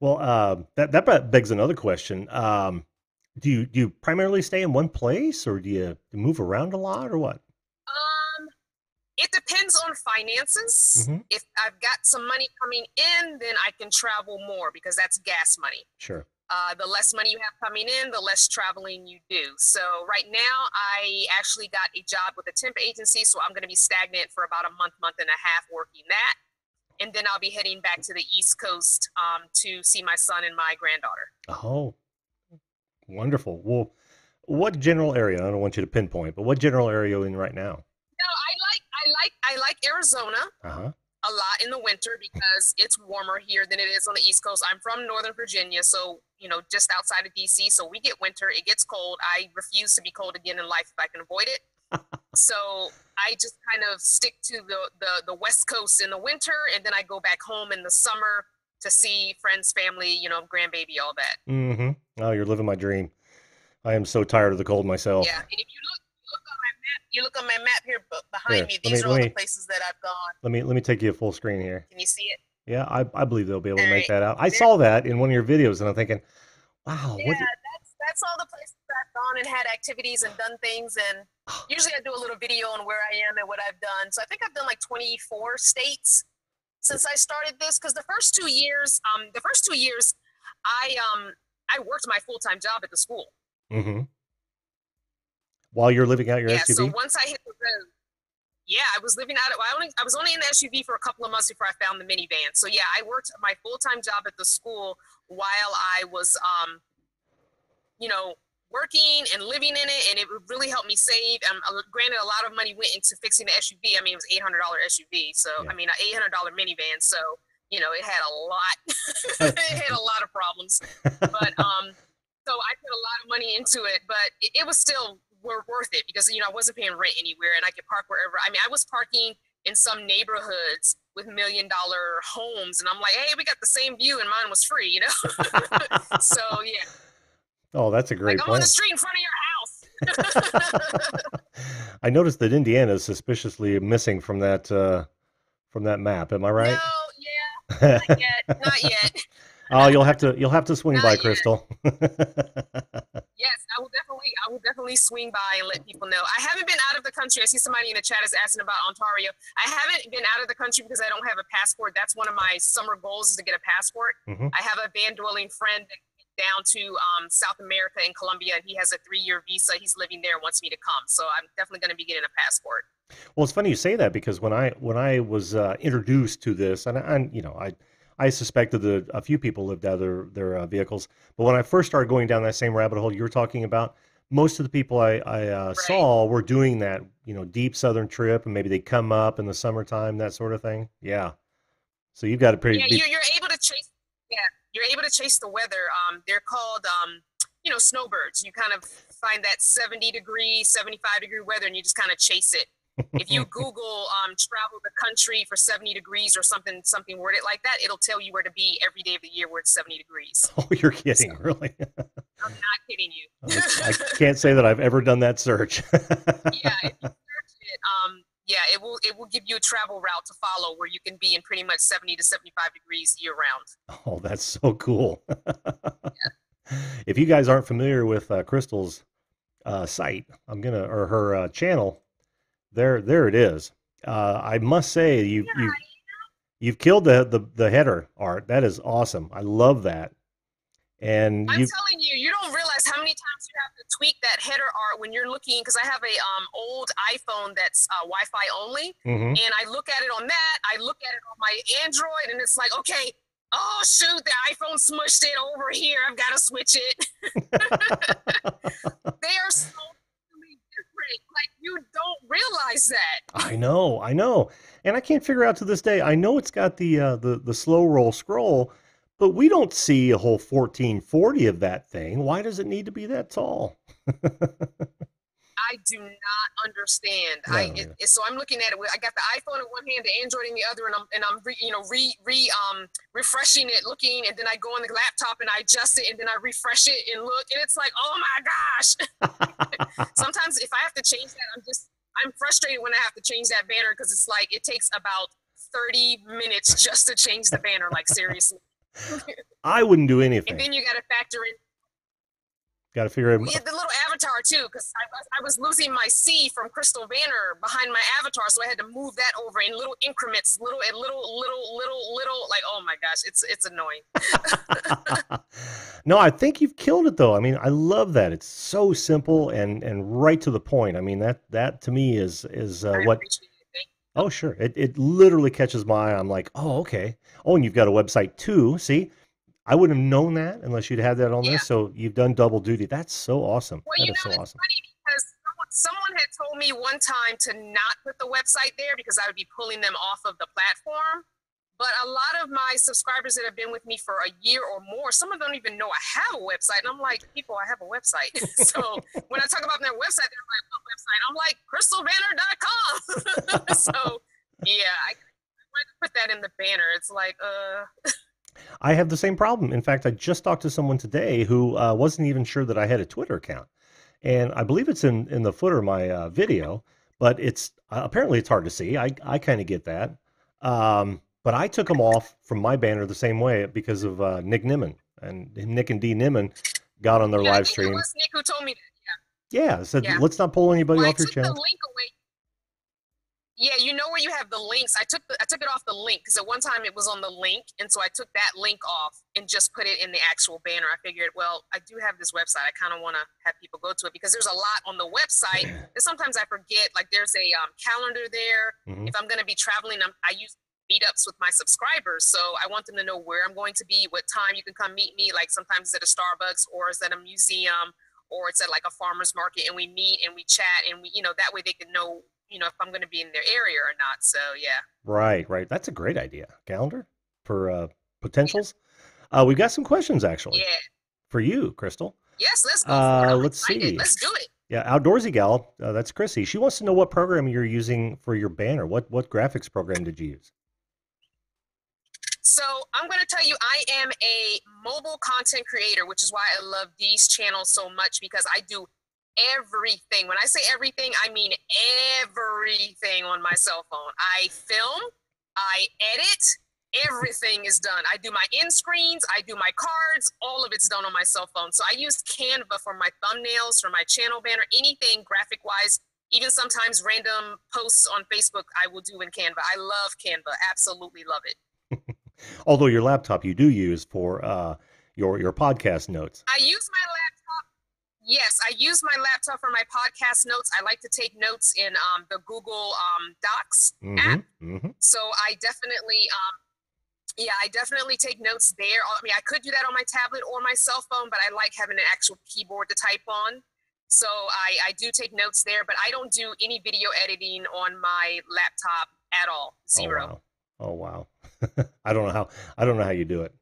Well, that begs another question. Do you primarily stay in one place, or do you move around a lot, or what? It depends on finances. If I've got some money coming in, then I can travel more, because that's gas money. Sure. The less money you have coming in, the less traveling you do. So right now, I actually got a job with a temp agency, so I'm going to be stagnant for about a month and a half working that. and then I'll be heading back to the East Coast to see my son and my granddaughter. Oh, wonderful. Well, what general area? I don't want you to pinpoint, but what general area are you in right now? No, I like Arizona. Uh-huh. A lot in the winter because it's warmer here than it is on the East Coast. I'm from Northern Virginia, so, just outside of DC. So we get winter, it gets cold. I refuse to be cold again in life if I can avoid it. So I just kind of stick to the West Coast in the winter, and then I go back home in the summer to see friends, family, grandbaby, all that. Mm-hmm. Oh, you're living my dream. I am so tired of the cold myself. Yeah, and if you look on my map here behind me. These are all the places that I've gone. Let me take you a full screen here. Can you see it? Yeah, I believe they'll be able to make that out. I saw that in one of your videos, and I'm thinking, wow. Yeah, that's all the places I've gone and had activities and done things. And usually I do a little video on where I am and what I've done. So I think I've done like 24 states since I started this. Because the first 2 years, I worked my full-time job at the school. Mm-hmm. While you're living out your SUV? So once I hit the road, I was living out. I was only in the SUV for a couple of months before I found the minivan. So yeah, I worked my full-time job at the school while I was, working and living in it, and it really helped me save. Granted, a lot of money went into fixing the SUV. I mean, it was $800 SUV, so an $800 minivan. So it had a lot. It had a lot of problems, but so I put a lot of money into it, but it was still worth it because, I wasn't paying rent anywhere and I could park wherever. I mean, I was parking in some neighborhoods with $1 million homes, and I'm like, hey, we got the same view and mine was free, So, yeah. Oh, that's a great I'm plan. on the street in front of your house. I noticed that Indiana is suspiciously missing from that map. Am I right? No, yeah, not yet. Oh, you'll have to swing by, Crystal. Yes, I will definitely swing by and let people know. I haven't been out of the country. I see somebody in the chat is asking about Ontario. I haven't been out of the country because I don't have a passport. That's one of my summer goals, is to get a passport. Mm-hmm. I have a van dwelling friend that went down to South America in Colombia, and he has a 3-year visa. He's living there and wants me to come. So I'm definitely going to be getting a passport. Well, it's funny you say that because when I was introduced to this, and I suspected that a few people lived out of their vehicles, but when I first started going down that same rabbit hole you were talking about, most of the people I Right. saw were doing that, deep southern trip, and maybe they come up in the summertime, that sort of thing. Yeah. So you've got a pretty you're able to chase. Yeah, you're able to chase the weather. They're called snowbirds. You kind of find that 70-degree, 75-degree weather, and you just kind of chase it. If you Google travel the country for 70 degrees or something worded like that, it'll tell you where to be every day of the year where it's 70 degrees. Oh, you're kidding, really? I'm not kidding you. I can't say that I've ever done that search. Yeah, if you search it, it will give you a travel route to follow where you can be in pretty much 70 to 75 degrees year round. Oh, that's so cool. Yeah. If you guys aren't familiar with Crystal's site, or her channel, there it is. I must say you've killed the header art. That is awesome. I love that. And I'm telling you, you don't realize how many times you have to tweak that header art when you're looking, because I have a old iPhone that's Wi-Fi only, mm-hmm. and I look at it on that. I look at it on my Android, and it's like, okay, oh shoot, the iPhone smushed it over here. I've got to switch it. They are so different. Like, you don't realize that. I know, and I can't figure out to this day. I know it's got the slow roll scroll, but we don't see a whole 1440 of that thing. Why does it need to be that tall? I do not understand. So I'm looking at it. I got the iPhone in one hand, the Android in the other, and I'm refreshing it, looking, and then I go on the laptop and I adjust it, and then I refresh it and look, and it's like, oh my gosh. Sometimes if I have to change that, I'm frustrated when I have to change that banner, because it's like it takes about 30 minutes just to change the banner. Like, seriously. I wouldn't do anything. And then you got to factor in. Got to figure it out. Yeah, the little avatar too, because I was losing my C from Crystal Banner behind my avatar, so I had to move that over in little increments, little. Like, oh my gosh, it's annoying. No, I think you've killed it though. I mean, I love that. It's so simple and right to the point. I mean, that to me is what. Oh, sure. It literally catches my eye. I'm like, oh, okay. Oh, and you've got a website too. See, I wouldn't have known that unless you'd had that on there. Yeah. So you've done double duty. That's so awesome. Well, That you is know, so it's awesome. funny because someone had told me one time to not put the website there because I would be pulling them off of the platform. But a lot of my subscribers that have been with me for a year or more, some of them don't even know I have a website. And I'm like, people, I have a website. So when I talk about their website, they're like, what website? I'm like, crystalbanner.com. So yeah, I wanted to put that in the banner. It's like, I have the same problem. In fact, I just talked to someone today who wasn't even sure that I had a Twitter account. And I believe it's in the footer of my video, but it's apparently it's hard to see. I kind of get that. But I took them off from my banner the same way because of Nick Nimmin. And Nick and Dee Nimmin got on their yeah, I live think it stream. was Nick who told me that. Yeah, said, Yeah. let's not pull anybody Well, off your I took the channel. link away. Yeah, you know where you have the links. I took it off the link because at one time it was on the link, and so I took that link off and just put it in the actual banner. I figured, well, I do have this website. I kind of want to have people go to it because there's a lot on the website that sometimes I forget. Like there's a calendar there. Mhm. If I'm going to be traveling, I use meetups with my subscribers, so I want them to know where I'm going to be, what time you can come meet me. Like sometimes it's at a Starbucks, or it's at a museum, or it's at like a farmer's market, and we meet and we chat, and we, that way they can know, if I'm going to be in their area or not. So yeah. Right, right. That's a great idea. Calendar for potentials. We've got some questions actually Yeah. for you, Crystal. Yes, let's go for it. I'm Let's excited. see. Let's do it. Yeah, Outdoorsy Gal, that's Chrissy. She wants to know what program you're using for your banner. What graphics program did you use? So I'm going to tell you, I am a mobile content creator, which is why I love these channels so much, because I do everything. When I say everything, I mean everything on my cell phone. I film, I edit, everything is done. I do my end screens, I do my cards, all of it's done on my cell phone. So I use Canva for my thumbnails, for my channel banner, anything graphic wise. Even sometimes random posts on Facebook I will do in Canva. I love Canva, absolutely love it. Although your laptop you do use for your podcast notes. I use my laptop. Yes, I use my laptop for my podcast notes. I like to take notes in the Google Docs app. Mm-hmm. So I definitely, I definitely take notes there. I mean, I could do that on my tablet or my cell phone, but I like having an actual keyboard to type on. So I do take notes there, but I don't do any video editing on my laptop at all. Zero. Oh wow. I don't know how you do it.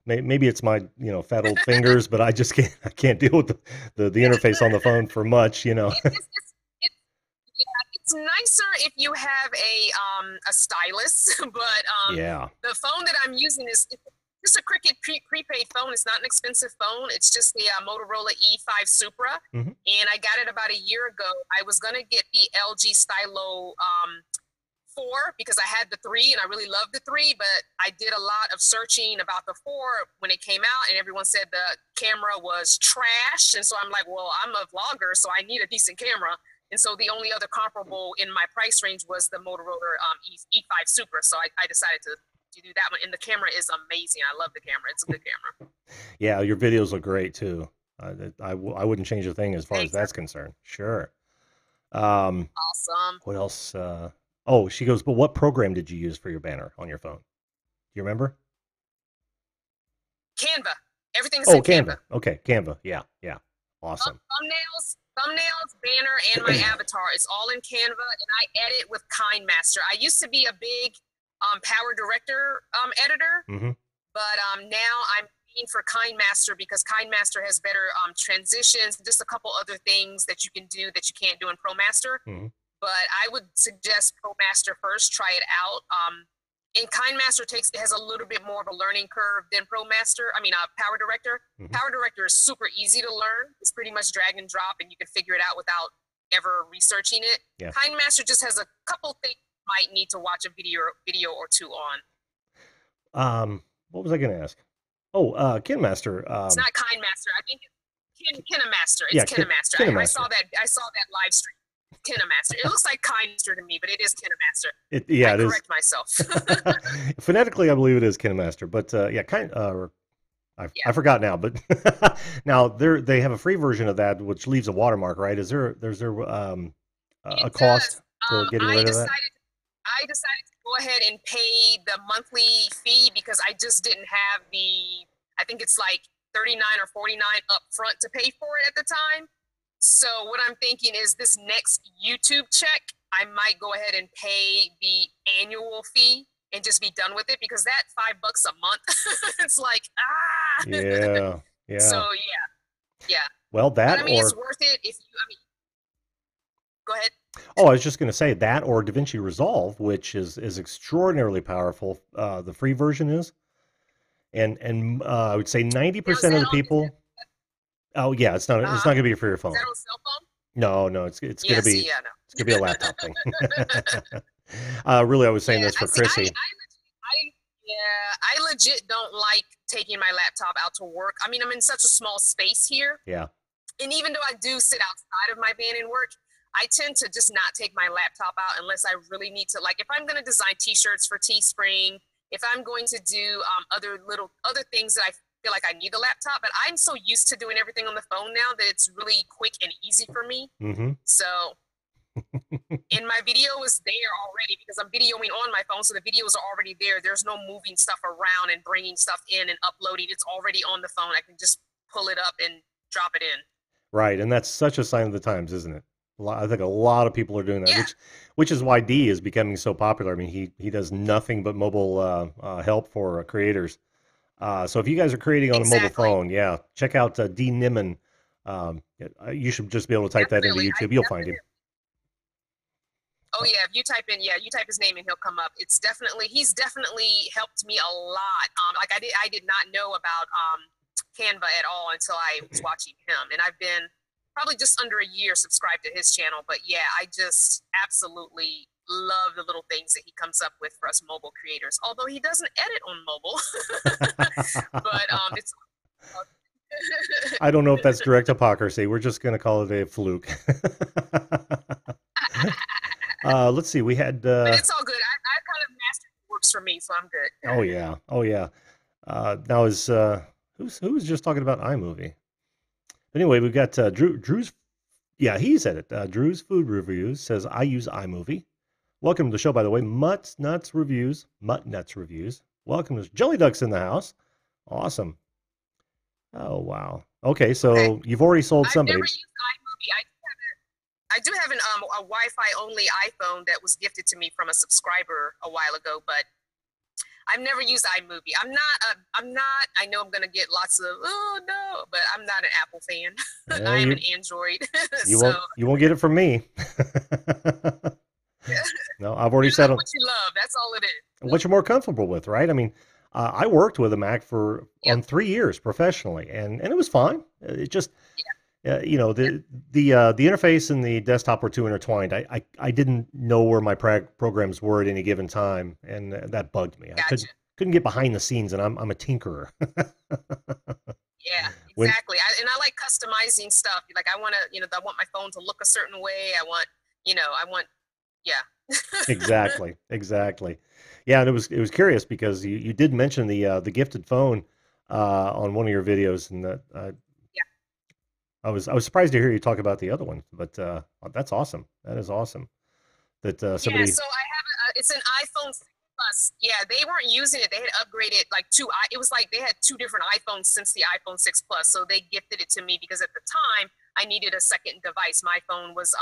Maybe it's my fat old fingers, but I just can't deal with the interface on the phone for much. It's nicer if you have a stylus, but yeah. The phone that I'm using is just a Cricket prepaid phone. It's not an expensive phone. It's just the Motorola E5 Supra, and I got it about a year ago. I was gonna get the LG Stylo 4 because I had the 3 and I really loved the 3, but I did a lot of searching about the 4 when it came out, and everyone said the camera was trash. And so I'm like, well, I'm a vlogger, so I need a decent camera. And so the only other comparable in my price range was the Motorola E5 Supra. So I decided to do that one. And the camera is amazing. I love the camera. It's a good camera. Yeah, your videos look great too. I wouldn't change a thing as far as that's concerned. Sure. Awesome. What else? Oh, she goes, but what program did you use for your banner on your phone? Do you remember? Canva. Everything's in Canva. Okay, Canva. Yeah. Awesome. Thumbnails, banner, and my avatar. It's all in Canva, and I edit with KindMaster. I used to be a big Power Director editor, but now I'm paying for KindMaster because KindMaster has better transitions, just a couple other things that you can do that you can't do in ProMaster. But I would suggest ProMaster first. Try it out. And KindMaster has a little bit more of a learning curve than ProMaster. I mean, Power Director. Power Director is super easy to learn. It's pretty much drag and drop, and you can figure it out without ever researching it. Yeah. KindMaster just has a couple things you might need to watch a video or two on. What was I going to ask? Oh, KindMaster. It's not KindMaster. I think it's KineMaster. It's KineMaster. I saw that live stream. KineMaster. It looks like KindMaster to me, but it is KineMaster. It I is. Correct myself. Phonetically, I believe it is KineMaster, but I forgot now. But now they have a free version of that, which leaves a watermark, right? There's a cost to getting rid of that? I decided to go ahead and pay the monthly fee because I just didn't have I think it's like 39 or 49 up front to pay for it at the time. So what I'm thinking is this next YouTube check, I might go ahead and pay the annual fee and just be done with it, because that $5 a month, it's like, Yeah. Yeah. So yeah. Well, that, but I mean, or it's worth it if you, go ahead. oh, I was just going to say that, or DaVinci Resolve, which is extraordinarily powerful. The free version is, and I would say Now, is 90% of that the on, people. Oh yeah, it's not going to be for your is phone. that on cell phone? No, it's going Yeah, to be see, yeah, no. it's going to be a laptop thing. Really, I was saying Yeah, this for I see. Chrissy. I legit don't like taking my laptop out to work. I mean, I'm in such a small space here, Yeah. and even though I do sit outside of my van and work, I tend to just not take my laptop out unless I really need to. Like, if I'm going to design T-shirts for Teespring, if I'm going to do other things that I feel like I need the laptop, but I'm so used to doing everything on the phone now that it's really quick and easy for me. Mm-hmm. So, and my video is there already because I'm videoing on my phone, so the videos are already there. There's no moving stuff around and bringing stuff in and uploading. It's already on the phone. I can just pull it up and drop it in. Right, and that's such a sign of the times, isn't it? I think a lot of people are doing that, Yeah. which is why D is becoming so popular. I mean, he does nothing but mobile help for creators. So if you guys are creating on a mobile Exactly. phone, yeah, check out D Nimmin. You should just be able to type that into Definitely. YouTube. You'll find him. Oh yeah, if you type his name and he'll come up. He's definitely helped me a lot. Like I did not know about Canva at all until I was watching him, and I've been probably just under a year subscribed to his channel. But yeah, I just absolutely love the little things that he comes up with for us mobile creators. Although he doesn't edit on mobile, but it's. I don't know if that's direct hypocrisy. We're just going to call it a fluke. Let's see. We had. But it's all good. I kind of mastered what works for me, so I'm good. Oh yeah. Oh yeah. Now is who was just talking about iMovie? Anyway, we've got Drew's. Yeah, he said it. Drew's Food Reviews says I use iMovie. Welcome to the show, by the way. Mutt Nuts Reviews. Welcome to Jelly Ducks in the house. Awesome. Oh wow. Okay, so you've already sold somebody. I've never used iMovie. I do have a Wi-Fi only iPhone that was gifted to me from a subscriber a while ago, but I've never used iMovie. I'm not. I know I'm gonna get lots of no, but I'm not an Apple fan. Well, I am an Android. You won't get it from me. No, I've already said what you love. That's all it is. What you're more comfortable with, right? I mean, I worked with a Mac on 3 years professionally, and it was fine. It just the interface and the desktop were too intertwined. I didn't know where my programs were at any given time, and that bugged me. Gotcha. I couldn't get behind the scenes, and I'm a tinkerer. Yeah, exactly. I like customizing stuff. Like I want to, I want my phone to look a certain way. Yeah. Exactly. Yeah, and it was curious because you did mention the gifted phone on one of your videos, and that I was surprised to hear you talk about the other one, but that's awesome. That is awesome. That somebody. Yeah, so I have it's an iPhone 6 Plus. Yeah, they weren't using it. They had upgraded like it was like they had 2 different iPhones since the iPhone 6 Plus. So they gifted it to me because at the time I needed a second device. My phone was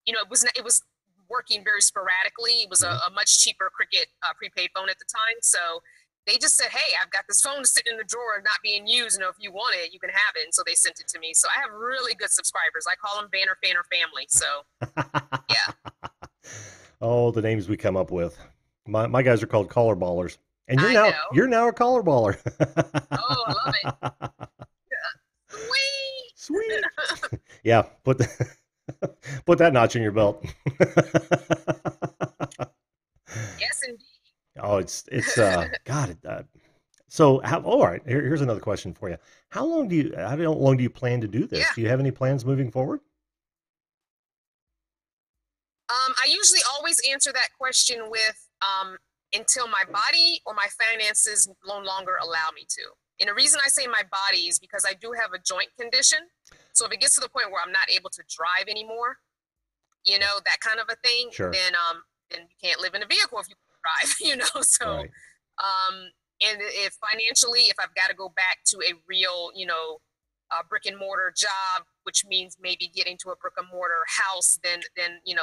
it was working very sporadically. It was a much cheaper Cricket prepaid phone at the time. So they just said, hey, I've got this phone sitting in the drawer not being used. If you want it, you can have it. And so they sent it to me. So I have really good subscribers. I call them Banner Fanner Family. So, yeah. Oh, the names we come up with. My guys are called collar ballers. And you're now a collar baller. Oh, I love it. Yeah. Sweet. Yeah, put that notch in your belt. Yes, indeed. Oh, it's God. So all right. Here's another question for you. How long do you plan to do this? Yeah. Do you have any plans moving forward? I usually always answer that question with until my body or my finances no longer allow me to. And the reason I say my body is because I do have a joint condition. So if it gets to the point where I'm not able to drive anymore, that kind of a thing, sure. then then you can't live in a vehicle if you drive, So, Right. And if financially, if I've got to go back to a real, brick and mortar job, which means maybe getting to a brick and mortar house, then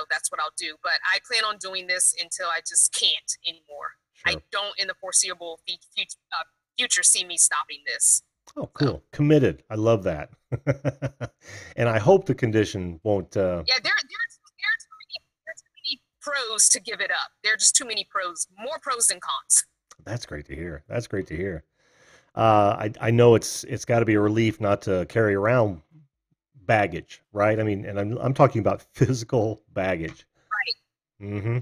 that's what I'll do. But I plan on doing this until I just can't anymore. Sure. I don't, in the foreseeable future, see me stopping this. Oh, cool. So. Committed. I love that. And I hope the condition won't. Yeah, there are too many pros to give it up. There are just too many pros, more pros than cons. That's great to hear. That's great to hear. I know it's got to be a relief not to carry around baggage, right? I mean, and I'm talking about physical baggage. Right. Mm-hmm.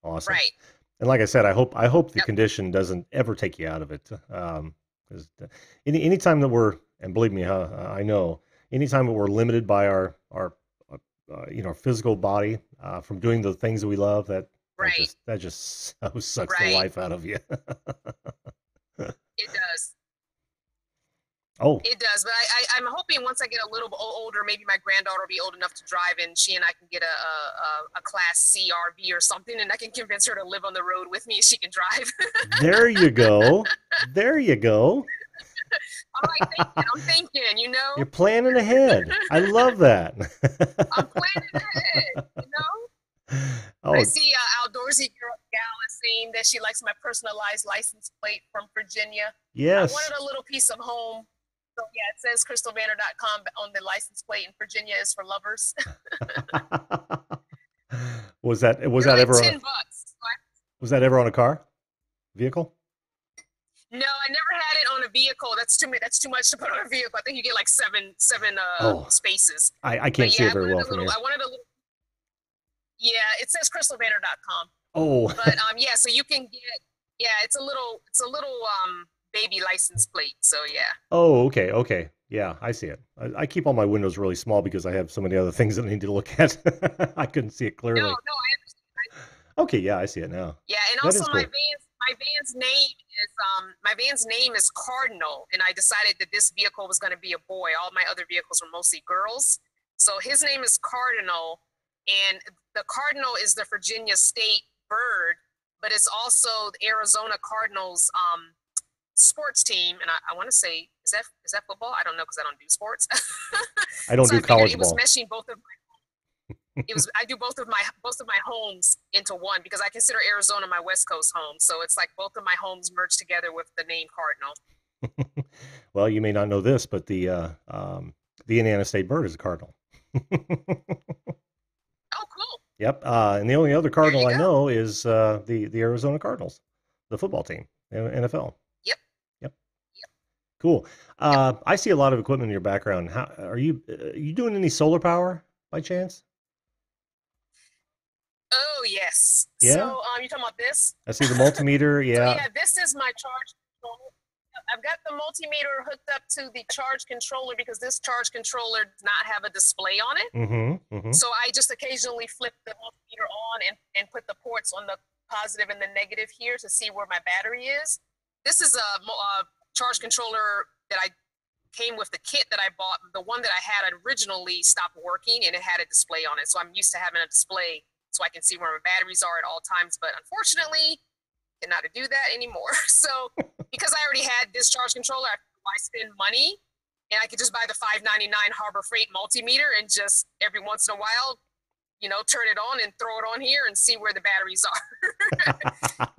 Awesome. Right. And like I said, I hope the condition doesn't ever take you out of it. Because anytime that we're, and believe me, I know, anytime that we're limited by our physical body from doing the things that we love, that just so sucks the life out of you. It does. Oh, it does. But I'm hoping once I get a little older, maybe my granddaughter will be old enough to drive, and she and I can get a Class C RV or something, and I can convince her to live on the road with me. She can drive. There you go. There you go. I'm thinking, You're planning ahead. I love that. I'm planning ahead, Oh. I see Outdoorsy gal is saying that she likes my personalized license plate from Virginia. Yes. I wanted a little piece of home. So yeah, it says crystalbanner.com on the license plate, and Virginia is for lovers. Was that ever $10? Was that ever on a car? Vehicle? No, I never had it on a vehicle. That's too much to put on a vehicle. I think you get like seven spaces. I can't see it very well from here. I wanted a little. Yeah, it says crystalbanner.com. Oh. But yeah, so you can get it's a little baby license plate. So yeah. Oh, okay. Yeah, I see it. I keep all my windows really small because I have so many other things that I need to look at. I couldn't see it clearly. No, I understand. Okay, yeah, I see it now. Yeah, and also my van's name is Cardinal, and I decided that this vehicle was going to be a boy. All my other vehicles were mostly girls. So his name is Cardinal, and the cardinal is the Virginia state bird, but it's also the Arizona Cardinals sports team. And I want to say, is that football? I don't know because I don't do sports. I don't do college ball. It was meshing both of my. I do both of my homes into one because I consider Arizona my West Coast home. So it's like both of my homes merged together with the name Cardinal. Well, you may not know this, but the Indiana State bird is a cardinal. Oh, cool. Yep. And the only other cardinal I know is the Arizona Cardinals, the football team, NFL. Yep. Cool. I see a lot of equipment in your background. How are you doing any solar power by chance? Oh, yes. Yeah. So you're talking about this? I see the multimeter. Yeah. So, yeah, this is my charge controller. I've got the multimeter hooked up to the charge controller because this charge controller does not have a display on it. Mm-hmm. So I just occasionally flip the multimeter on and put the ports on the positive and the negative here to see where my battery is. This is a charge controller that I came with the kit that I bought. The one that I had originally stopped working and it had a display on it. So I'm used to having a display so I can see where my batteries are at all times. But unfortunately, cannot do that anymore. So because I already had this charge controller, I spend money and I could just buy the $5.99 Harbor Freight multimeter and just every once in a while, turn it on and throw it on here and see where the batteries are.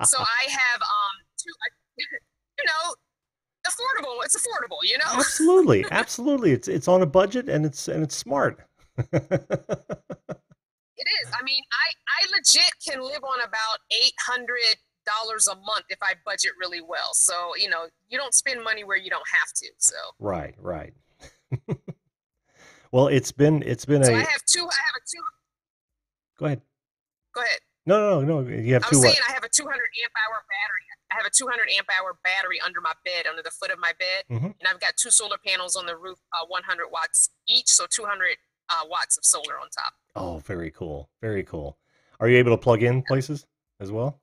So I have affordable. It's affordable, Absolutely. It's on a budget and it's smart. It is. I mean, I legit can live on about $800 a month if I budget really well. So, you don't spend money where you don't have to. So right. Well, it's been so I have a two. Go ahead. No. You have two. I was saying I have a 200 amp hour battery. I have a 200 amp hour battery under my bed, under the foot of my bed, and I've got two solar panels on the roof, 100 watts each, so 200 watts of solar on top. Oh, very cool. Very cool. Are you able to plug in places as well?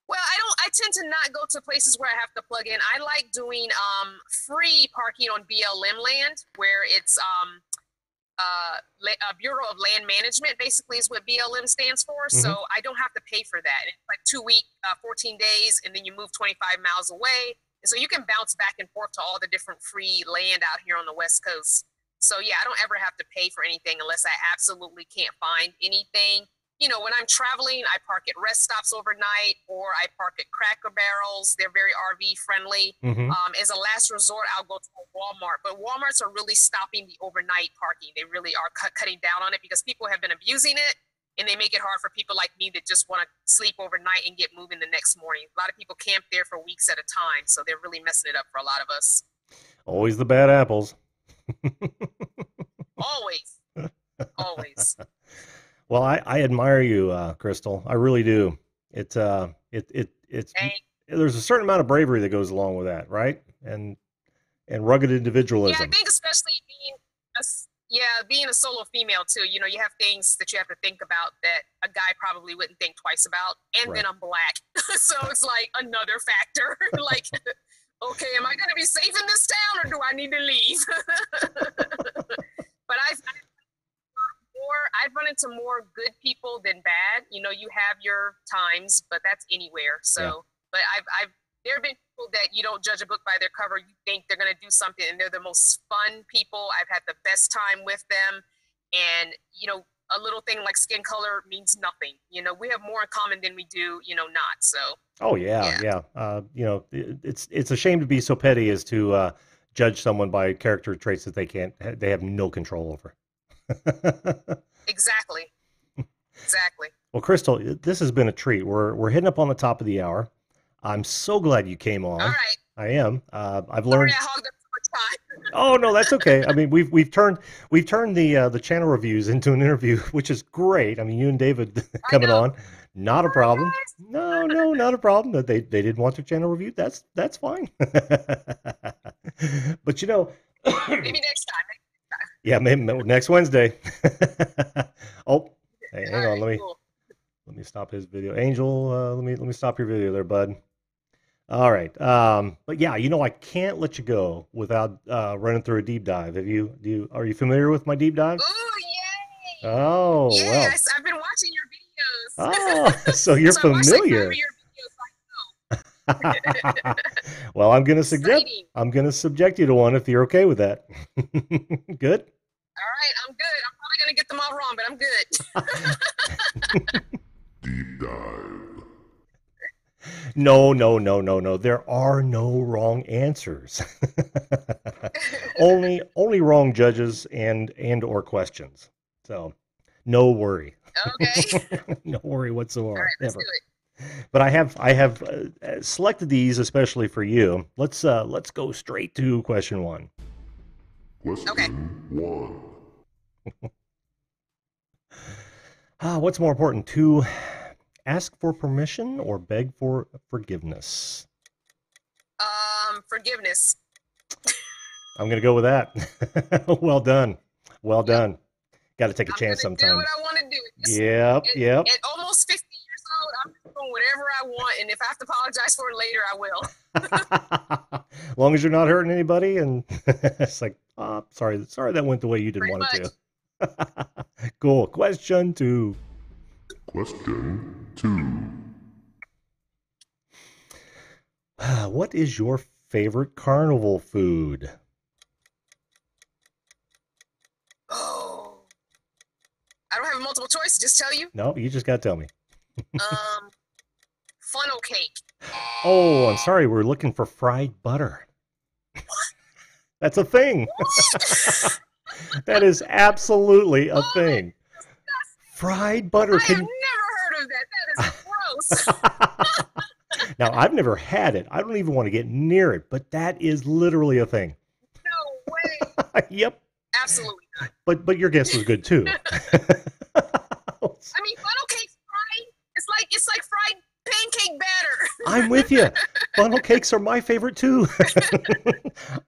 Well, I tend to not go to places where I have to plug in. I like doing free parking on BLM land where it's Bureau of Land Management, basically is what BLM stands for. Mm-hmm. So I don't have to pay for that. It's like 2 week, 14 days, and then you move 25 miles away. And so you can bounce back and forth to all the different free land out here on the West Coast. So yeah, I don't ever have to pay for anything unless I absolutely can't find anything. You know, when I'm traveling, I park at rest stops overnight, or I park at Cracker Barrels. They're very RV friendly. Mm-hmm. As a last resort, I'll go to a Walmart. But Walmarts are really stopping the overnight parking. They really are cutting down on it because people have been abusing it, and they make it hard for people like me that just want to sleep overnight and get moving the next morning. A lot of people camp there for weeks at a time, so they're really messing it up for a lot of us. Always the bad apples. Always. Well, I admire you, Crystal. I really do. It's there's a certain amount of bravery that goes along with that, right? And rugged individualism. Yeah, I think especially being a solo female too. You know, you have things that you have to think about that a guy probably wouldn't think twice about. And then I'm black, so it's like another factor. Like, okay, am I going to be safe in this town, or do I need to leave? But I've run into more good people than bad. You know, you have your times, but that's anywhere. So, but there have been people that you don't judge a book by their cover. You think they're going to do something, and they're the most fun people. I've had the best time with them. And, you know, a little thing like skin color means nothing. You know, we have more in common than we do, you know, not. So. Oh, yeah. You know, it's a shame to be so petty as to judge someone by character traits that they have no control over. Exactly. Well, Crystal, this has been a treat. We're hitting up on the top of the hour. I'm so glad you came on. All right. I am. I've learned. Sorry I hogged up so much time. Oh no, that's okay. I mean, we've turned the channel reviews into an interview, which is great. I mean, you and David coming on, not a problem. No, not a problem. They didn't want their channel reviewed. That's fine. But you know, maybe next time. Yeah, maybe next Wednesday. Oh, hey, hang on. Let me stop his video. Angel, let me stop your video there, bud. All right. But yeah, you know, I can't let you go without running through a deep dive. Are you familiar with my deep dive? Ooh, yay! Oh, yes, well. I've been watching your videos. Oh, so you're familiar. Well, I'm gonna subject you to one if you're okay with that. Good? All right, I'm good. I'm probably gonna get them all wrong, but I'm good. Deep dive. No. There are no wrong answers. only wrong judges and or questions. So no worry. Okay. No worry whatsoever. All right, let's do it. But I have selected these especially for you. Let's go straight to question 1. Question 1. What's more important, to ask for permission or beg for forgiveness? Forgiveness. I'm gonna go with that. Well done. Got to take a chance sometimes. Do what I want to do. Yep. At almost 50 years old, I'm doing whatever I want, and if I have to apologize for it later, I will. As long as you're not hurting anybody, and it's like, oh, sorry that went the way you didn't want it to. Cool. Question 2. Question 2. What is your favorite carnival food? Oh, I don't have a multiple choice. Just tell you. No, you just got to tell me. Funnel cake. Oh, I'm sorry. We're looking for fried butter. What? That's a thing. That is absolutely a thing. Fried butter. I have never heard of that. That is gross. Now, I've never had it. I don't even want to get near it, but that is literally a thing. No way. Yep. Absolutely not. But your guess was good too. I mean, funnel cake's fried. It's like fried pancake batter. I'm with you. Funnel cakes are my favorite too.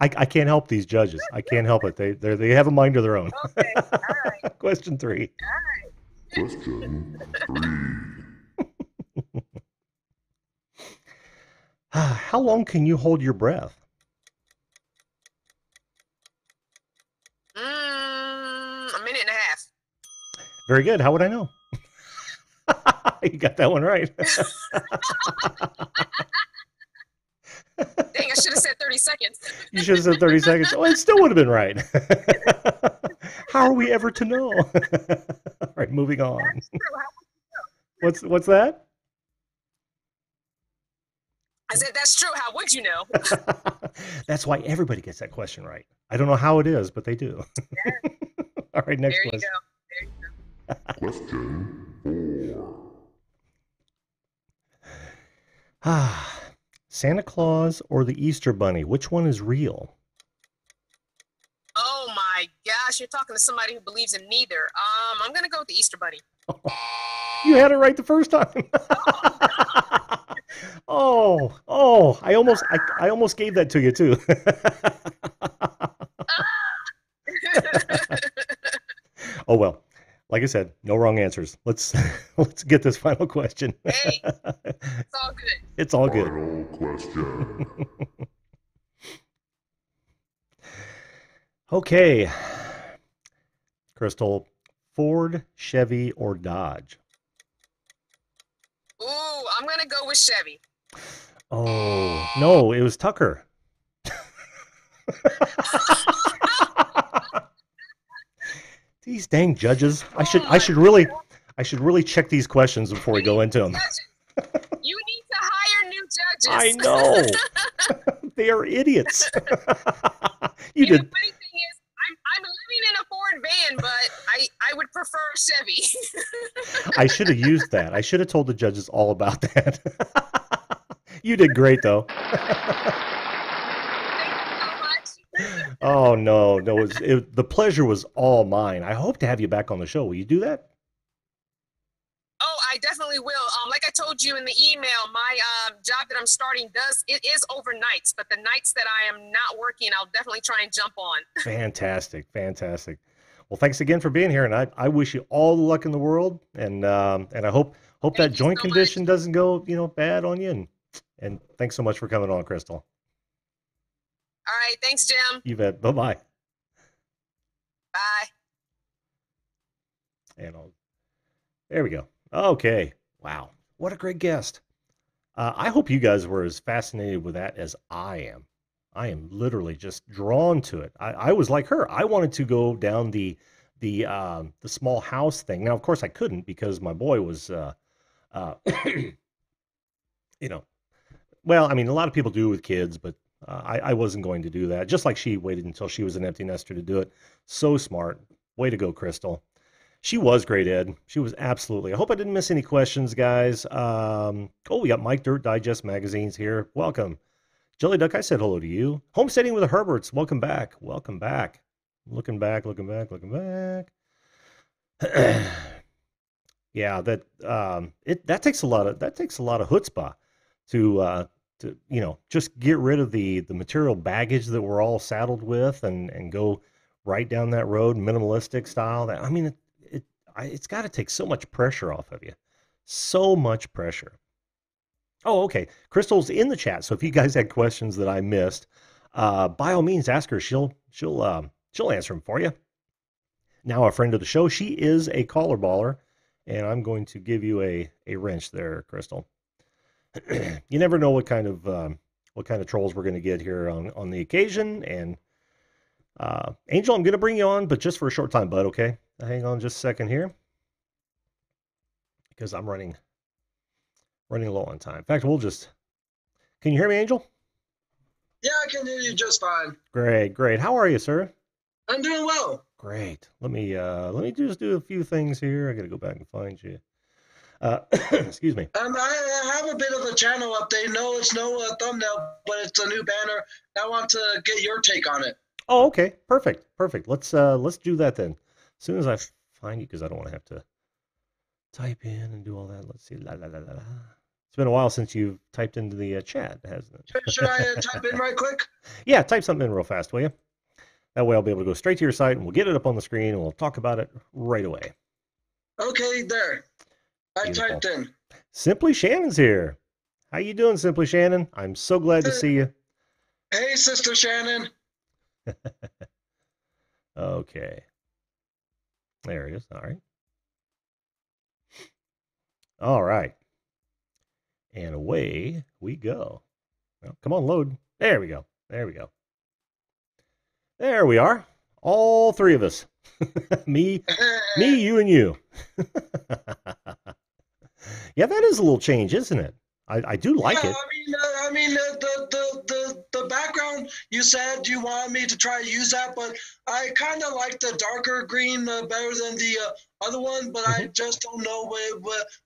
I can't help these judges. I can't help it. They have a mind of their own. Okay. All right. Question 3. All right. Question 3. How long can you hold your breath? A Very good. How would I know? You got that one right. Dang, I should have said 30 seconds. You should have said 30 seconds. Oh, it still would have been right. How are we ever to know? All right, moving on. That's true. What's that? I said, that's true. How would you know? That's why everybody gets that question right. I don't know how it is, but they do. Yeah. All right, next There you question. go. There you go. Question 4. Santa Claus or the Easter Bunny? Which one is real? Oh my gosh, you're talking to somebody who believes in neither. I'm gonna go with the Easter Bunny. You had it right the first time. I almost gave that to you too. Oh well. Like I said, no wrong answers. Let's get this final question. Hey, it's all good. It's all good. Final question. Okay. Crystal, Ford, Chevy, or Dodge? Ooh, I'm gonna go with Chevy. Oh, no, it was Tucker. These dang judges. I should really check these questions before we go into them. You need to hire new judges. I know. They are idiots. You And did. the funny thing is, I'm living in a Ford van, but I would prefer Chevy. I should have used that. I should have told the judges all about that. You did great, though. Oh, no. The pleasure was all mine. I hope to have you back on the show. Will you do that? Oh, I definitely will. Like I told you in the email, my job that I'm starting is overnights, but the nights that I am not working, I'll definitely try and jump on. Fantastic. Well, thanks again for being here, and I wish you all the luck in the world, and I hope Thank that you joint so condition much. doesn't go bad on you, and thanks so much for coming on, Crystal. All right, thanks, Jim. You bet. Bye-bye. Bye. And there we go. Okay. Wow. What a great guest. I hope you guys were as fascinated with that as I am. I am literally just drawn to it. I was like her. I wanted to go down the small house thing. Now, of course, I couldn't because my boy was, you know, well, I mean, a lot of people do with kids, but I wasn't going to do that. Just like she waited until she was an empty nester to do it. So smart. Way to go, Crystal. She was great, Ed. She was absolutely. I hope I didn't miss any questions, guys. We got Mike Dirt Digest magazines here. Welcome. Jelly Duck, I said hello to you. Homesteading with the Herberts. Welcome back. Looking back. Yeah, that takes a lot of chutzpah to just get rid of the material baggage that we're all saddled with and go right down that road, minimalistic style. It's got to take so much pressure off of you. So much pressure. Oh, okay. Crystal's in the chat, so if you guys had questions that I missed, by all means, ask her. She'll answer them for you. Now, a friend of the show, she is a caller baller, and I'm going to give you a wrench there, Crystal. You never know what kind of trolls we're going to get here on the occasion. And Angel, I'm going to bring you on, but just for a short time, bud. Okay, hang on just a second here, because I'm running low on time. In fact, can you hear me, Angel? Yeah, I can hear you just fine. Great. How are you, sir? I'm doing well. Great. Let me just do a few things here. I got to go back and find you. Excuse me. I have a bit of a channel update. No, it's no thumbnail, but it's a new banner. I want to get your take on it. Oh, okay. Perfect. Let's do that then. As soon as I find you, because I don't want to have to type in and do all that. Let's see. La la la la. It's been a while since you've typed into the chat, hasn't it? Should I type in right quick? Yeah, type something in real fast, will you? That way I'll be able to go straight to your site and we'll get it up on the screen and we'll talk about it right away. Okay, there. I Beautiful. typed in. Simply Shannon's here. How you doing, Simply Shannon? I'm so glad to see you. Hey, Sister Shannon. Okay. There it is. All right. All right. And away we go. Well, come on, load. There we go. There we go. There we are. All three of us. me, you, and you. Yeah, that is a little change, isn't it? I do like it. The background, you said you wanted me to try to use that, but I kind of like the darker green better than the other one, but I just don't know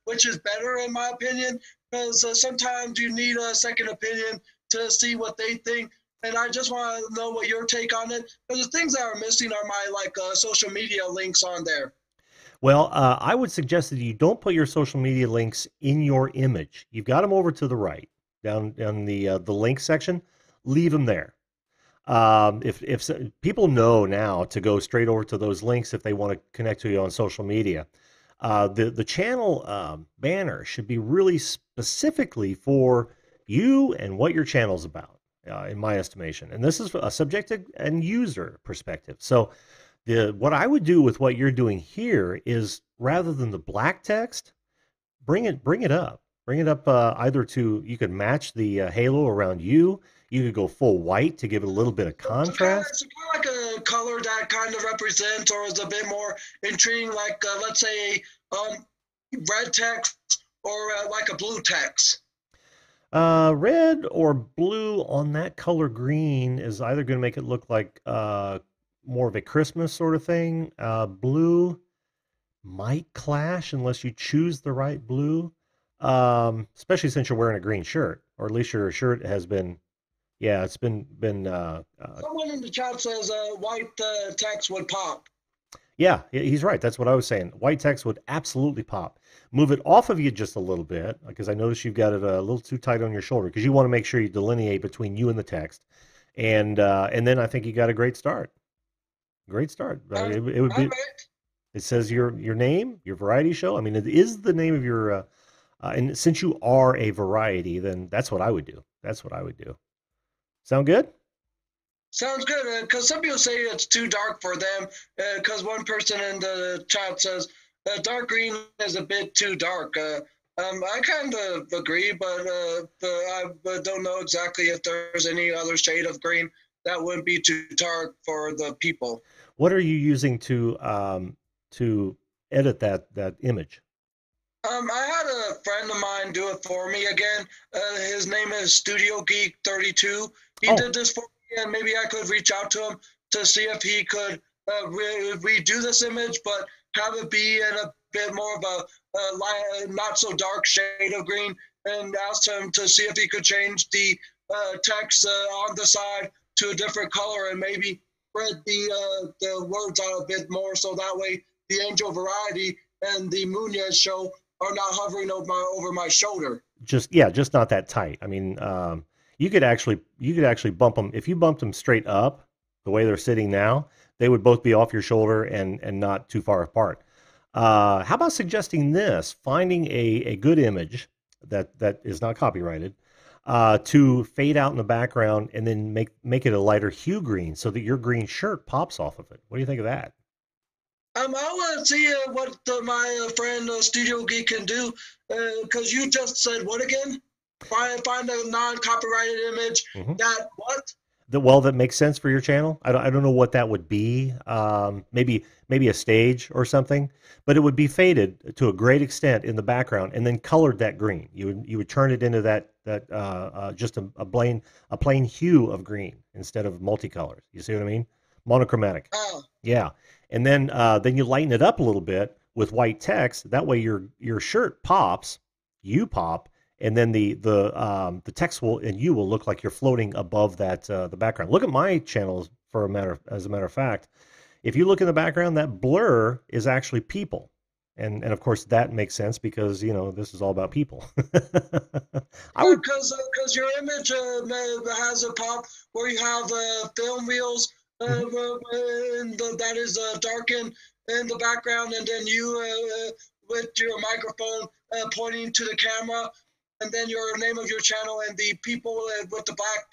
which is better in my opinion, because sometimes you need a second opinion to see what they think, and I just want to know what your take on it, because the things that are missing are my social media links on there. Well, I would suggest that you don't put your social media links in your image. You've got them over to the right, down the link section. Leave them there. If people know now to go straight over to those links if they want to connect to you on social media, the channel banner should be really specifically for you and what your channel's about, in my estimation. And this is a subject and user perspective. So what I would do with what you're doing here is, rather than the black text, bring it up. Bring it up either to, you could match the halo around you. You could go full white to give it a little bit of contrast. It's kind of like a color that kind of represents or is a bit more intriguing, like let's say red text or like a blue text. Red or blue on that color green is either going to make it look like more of a Christmas sort of thing. Blue might clash unless you choose the right blue, especially since you're wearing a green shirt, or at least your shirt has been, yeah, it's been. Someone in the chat says white text would pop. Yeah, he's right. That's what I was saying. White text would absolutely pop. Move it off of you just a little bit, because I notice you've got it a little too tight on your shoulder, because you want to make sure you delineate between you and the text, and then I think you got a great start. Great start. It would be. It says your name, your variety show. I mean, it is the name of your. And since you are a variety, then that's what I would do. That's what I would do. Sound good? Sounds good. Because some people say it's too dark for them. Because one person in the chat says dark green is a bit too dark. I kind of agree, but I don't know exactly if there's any other shade of green that wouldn't be too dark for the people. What are you using to edit that image? I had a friend of mine do it for me again. His name is Studio Geek 32. He did this for me, and maybe I could reach out to him to see if he could redo this image, but have it be in a bit more of a not so dark shade of green, and asked him to see if he could change the text on the side to a different color, and maybe spread the words out a bit more, so that way the Angel Variety and the Munez show are not hovering over my shoulder. Just not that tight. I mean, you could actually bump them. If you bumped them straight up the way they're sitting now, they would both be off your shoulder and not too far apart. How about suggesting this? Finding a good image that is not copyrighted, to fade out in the background and then make it a lighter hue green so that your green shirt pops off of it. What do you think of that? I want to see what my friend Studio Geek can do, because you just said what again? Find a non-copyrighted image. That what? That makes sense for your channel. I don't know what that would be. Maybe a stage or something, but it would be faded to a great extent in the background and then colored that green. You would turn it into that just a plain hue of green instead of multicolors. You see what I mean? Monochromatic. Oh. Yeah. And then you lighten it up a little bit with white text. That way your shirt pops, you pop, and then the text will look like you're floating above that the background. Look at my channel as a matter of fact. If you look in the background, that blur is actually people, and of course that makes sense because this is all about people. Because your image has a pop where you have film reels. That is darkened in the background, and then you with your microphone pointing to the camera, and then your name of your channel, and the people with the black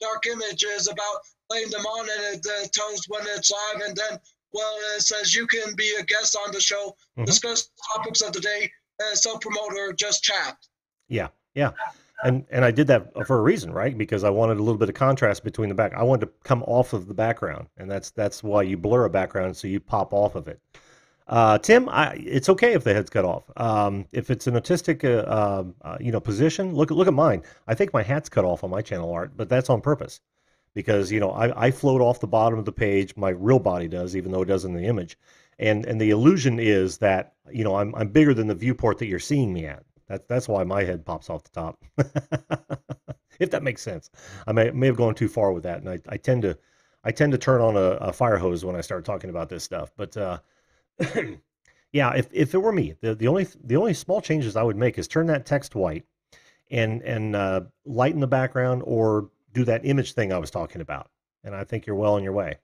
dark image is about playing them on, and it tells when it's live, and then it says you can be a guest on the show, discuss topics of the day, self-promoter just chat. Yeah, yeah. And I did that for a reason, right? Because I wanted a little bit of contrast between the back. I wanted to come off of the background, and that's why you blur a background so you pop off of it. Tim, it's okay if the head's cut off. If it's an autistic, position, look at mine. I think my hat's cut off on my channel art, but that's on purpose because I float off the bottom of the page. My real body does, even though it does in the image, and the illusion is that I'm bigger than the viewport that you're seeing me at. That's why my head pops off the top. If that makes sense. I may have gone too far with that, and I tend to turn on a fire hose when I start talking about this stuff, but. Yeah, if it were me, the only small changes I would make is turn that text white and lighten the background or do that image thing I was talking about. And I think you're well on your way.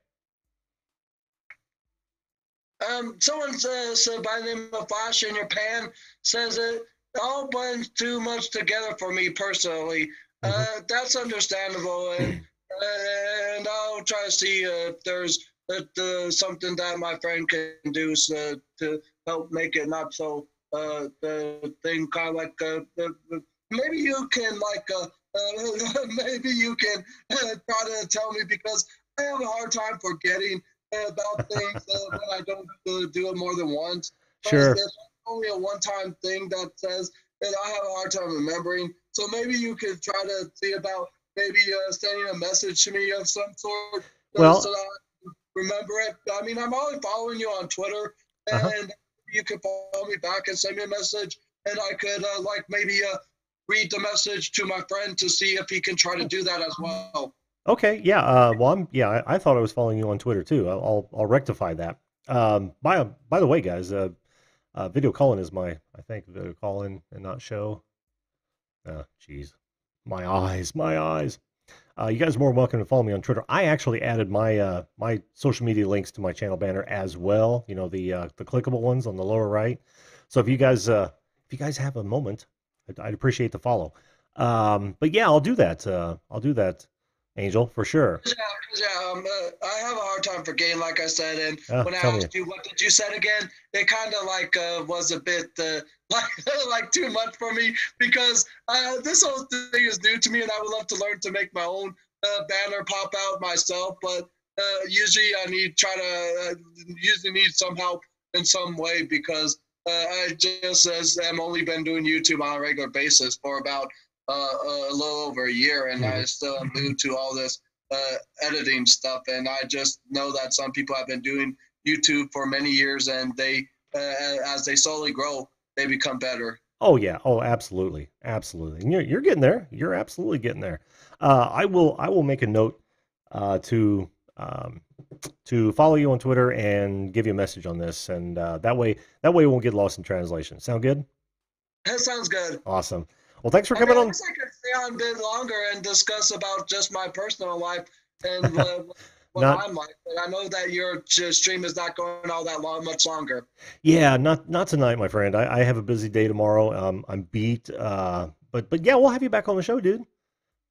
Someone says by the name of Flash in Your Pan says it all blends too much together for me personally. That's understandable, and I'll try to see if there's something that my friend can do to help make it not so the thing kind of like maybe you can maybe you can try to tell me, because I have a hard time forgetting about things when I don't do it more than once. Sure. There's only a one-time thing that says that I have a hard time remembering. So maybe you could try to see about maybe sending a message to me of some sort. Well, so that I remember it. I mean, I'm only following you on Twitter, and you could follow me back and send me a message, and I could maybe read the message to my friend to see if he can try to do that as well. Okay, yeah. I thought I was following you on Twitter too. I'll rectify that. By the way, guys, video calling is I think video calling and not show. Jeez, my eyes. You guys are more welcome to follow me on Twitter. I actually added my my social media links to my channel banner as well. You know, the clickable ones on the lower right. So if you guys have a moment, I'd appreciate the follow. But yeah, I'll do that. Angel, for sure. I have a hard time forgetting, like I said, and when I asked you what did you said again, it kind of was a bit like too much for me, because this whole thing is new to me, and I would love to learn to make my own banner pop out myself, but usually I usually need some help in some way, because I just am only been doing YouTube on a regular basis for about a little over a year, and I still am new to all this editing stuff, and I just know that some people have been doing YouTube for many years, and they as they slowly grow, they become better. Oh yeah, oh absolutely, and you're getting there. You're absolutely getting there. I will make a note to follow you on Twitter and give you a message on this, and that way we won't get lost in translation. Sound good? That sounds good. Awesome. Well, thanks for coming on. I guess I could stay on a bit longer and discuss about just my personal life and what I'm like. But I know that your stream is not going all that much longer. Yeah, not tonight, my friend. I have a busy day tomorrow. I'm beat. But yeah, we'll have you back on the show, dude.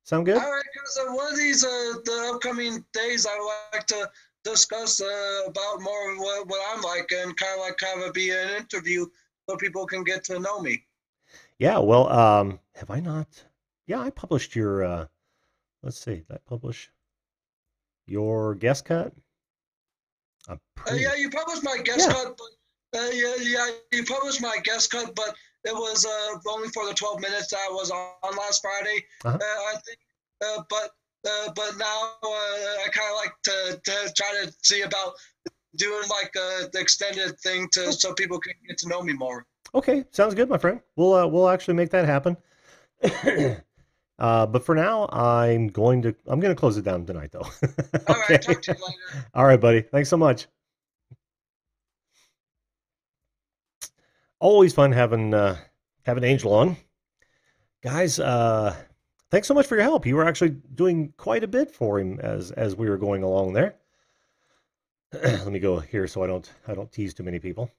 Sound good? All right, because one of these the upcoming days, I would like to discuss about more of what I'm like, and kind of be an interview so people can get to know me. Yeah, well, have I not? Yeah, I published your, let's see, did I publish your guest cut? Yeah, you published my guest cut, but you published my guest cut, but it was only for the 12 minutes that I was on last Friday, I think. But now I kind of like to try to see about doing the extended thing so people can get to know me more. Okay, sounds good, my friend. We'll actually make that happen. But for now, I'm going to close it down tonight, though. Okay. All right, talk to you later. All right, buddy. Thanks so much. Always fun having Angel on, guys. Thanks so much for your help. You were actually doing quite a bit for him as we were going along there. Let me go here so I don't tease too many people.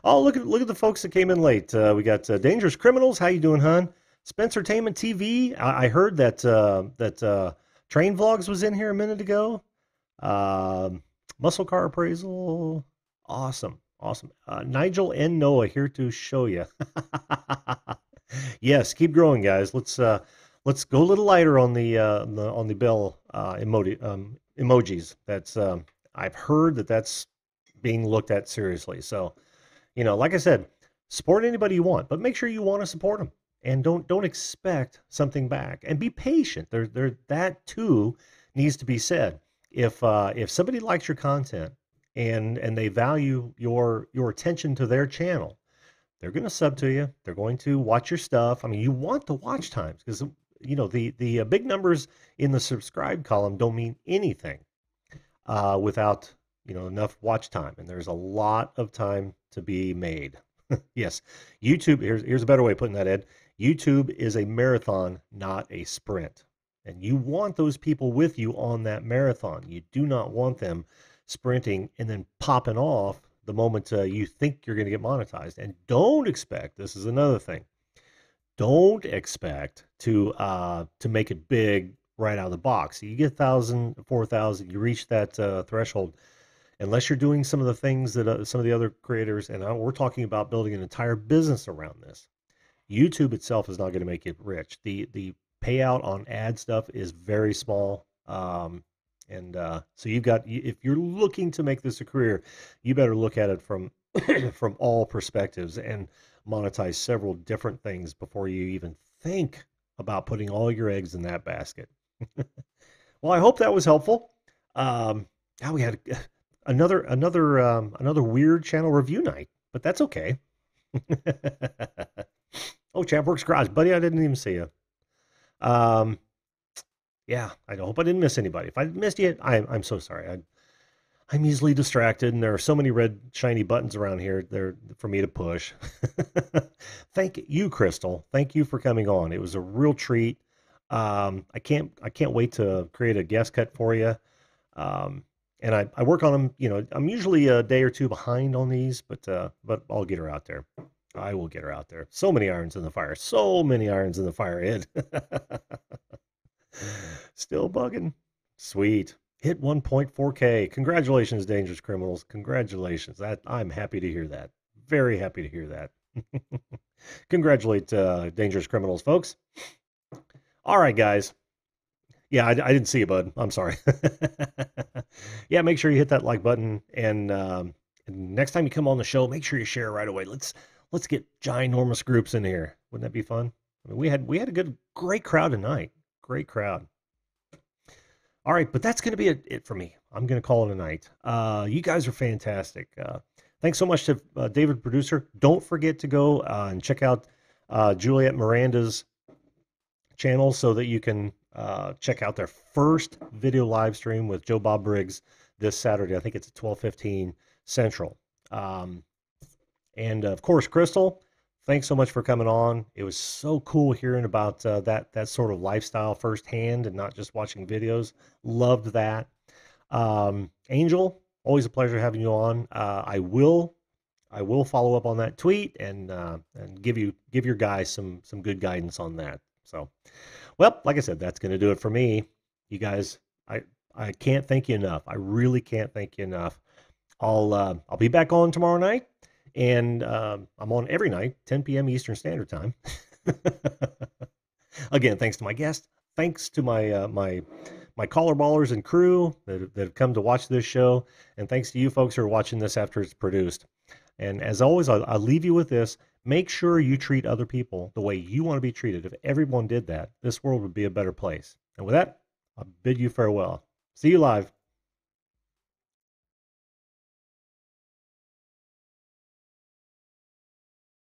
Oh, look at the folks that came in late. We got Dangerous Criminals. How you doing, hon? Spencertainment TV. I heard that Train Vlogs was in here a minute ago. Muscle Car Appraisal. Awesome. Awesome. Nigel and Noah here to show you. Yes, keep growing, guys. Let's go a little lighter on the bell emojis. That's I've heard that's being looked at seriously. So, like I said, support anybody you want, but make sure you want to support them, and don't expect something back, and be patient. That too needs to be said. If somebody likes your content and they value your attention to their channel, they're going to sub to you. They're going to watch your stuff. I mean, you want the watch times, because the big numbers in the subscribe column don't mean anything without enough watch time, and there's a lot of time to be made. Yes, YouTube. Here's a better way of putting that, Ed. YouTube is a marathon, not a sprint, and you want those people with you on that marathon. You do not want them sprinting and then popping off the moment you think you're going to get monetized. And don't expect, this is another thing, don't expect to make it big right out of the box. You get 1,000, 4,000, you reach that threshold. Unless you're doing some of the things that some of the other creators, and we're talking about building an entire business around this, YouTube itself is not going to make it rich. The payout on ad stuff is very small. So if you're looking to make this a career, you better look at it from from all perspectives and monetize several different things before you even think about putting all your eggs in that basket. Well, I hope that was helpful. Now we had another weird channel review night, but that's okay. Oh, Champworks Garage, buddy, I didn't even see you. Yeah, I hope I didn't miss anybody. If I missed you, I'm so sorry. I'm easily distracted, and there are so many red shiny buttons around here there for me to push. Thank you, Crystal. Thank you for coming on. It was a real treat. I can't wait to create a guest cut for you. And I work on them. I'm usually a day or two behind on these, but I'll get her out there. I will get her out there. So many irons in the fire. So many irons in the fire, Ed. Still bugging. Sweet. Hit 1.4K. Congratulations, Dangerous Criminals. Congratulations. I'm happy to hear that. Very happy to hear that. Congratulate Dangerous Criminals, folks. All right, guys. Yeah, I didn't see you, bud. I'm sorry. Yeah, make sure you hit that like button, and next time you come on the show, make sure you share right away. Let's get ginormous groups in here. Wouldn't that be fun? I mean, we had a great crowd tonight. Great crowd. All right, but that's going to be it for me. I'm going to call it a night. You guys are fantastic. Thanks so much to David, producer. Don't forget to go and check out Juliet Miranda's channel so that you can check out their first video live stream with Joe Bob Briggs this Saturday. I think it's at 12:15 Central. And of course, Crystal, thanks so much for coming on. It was so cool hearing about that sort of lifestyle firsthand and not just watching videos. Loved that. Angel, always a pleasure having you on. I will follow up on that tweet and give your guys some good guidance on that. So, well, like I said, that's going to do it for me. You guys, I can't thank you enough. I really can't thank you enough. I'll be back on tomorrow night, and I'm on every night, 10 p.m. Eastern Standard Time. Again, thanks to my guest, thanks to my caller ballers and crew that have come to watch this show, and thanks to you folks who are watching this after it's produced. And as always, I'll leave you with this. Make sure you treat other people the way you want to be treated. If everyone did that, this world would be a better place. And with that, I bid you farewell. See you live.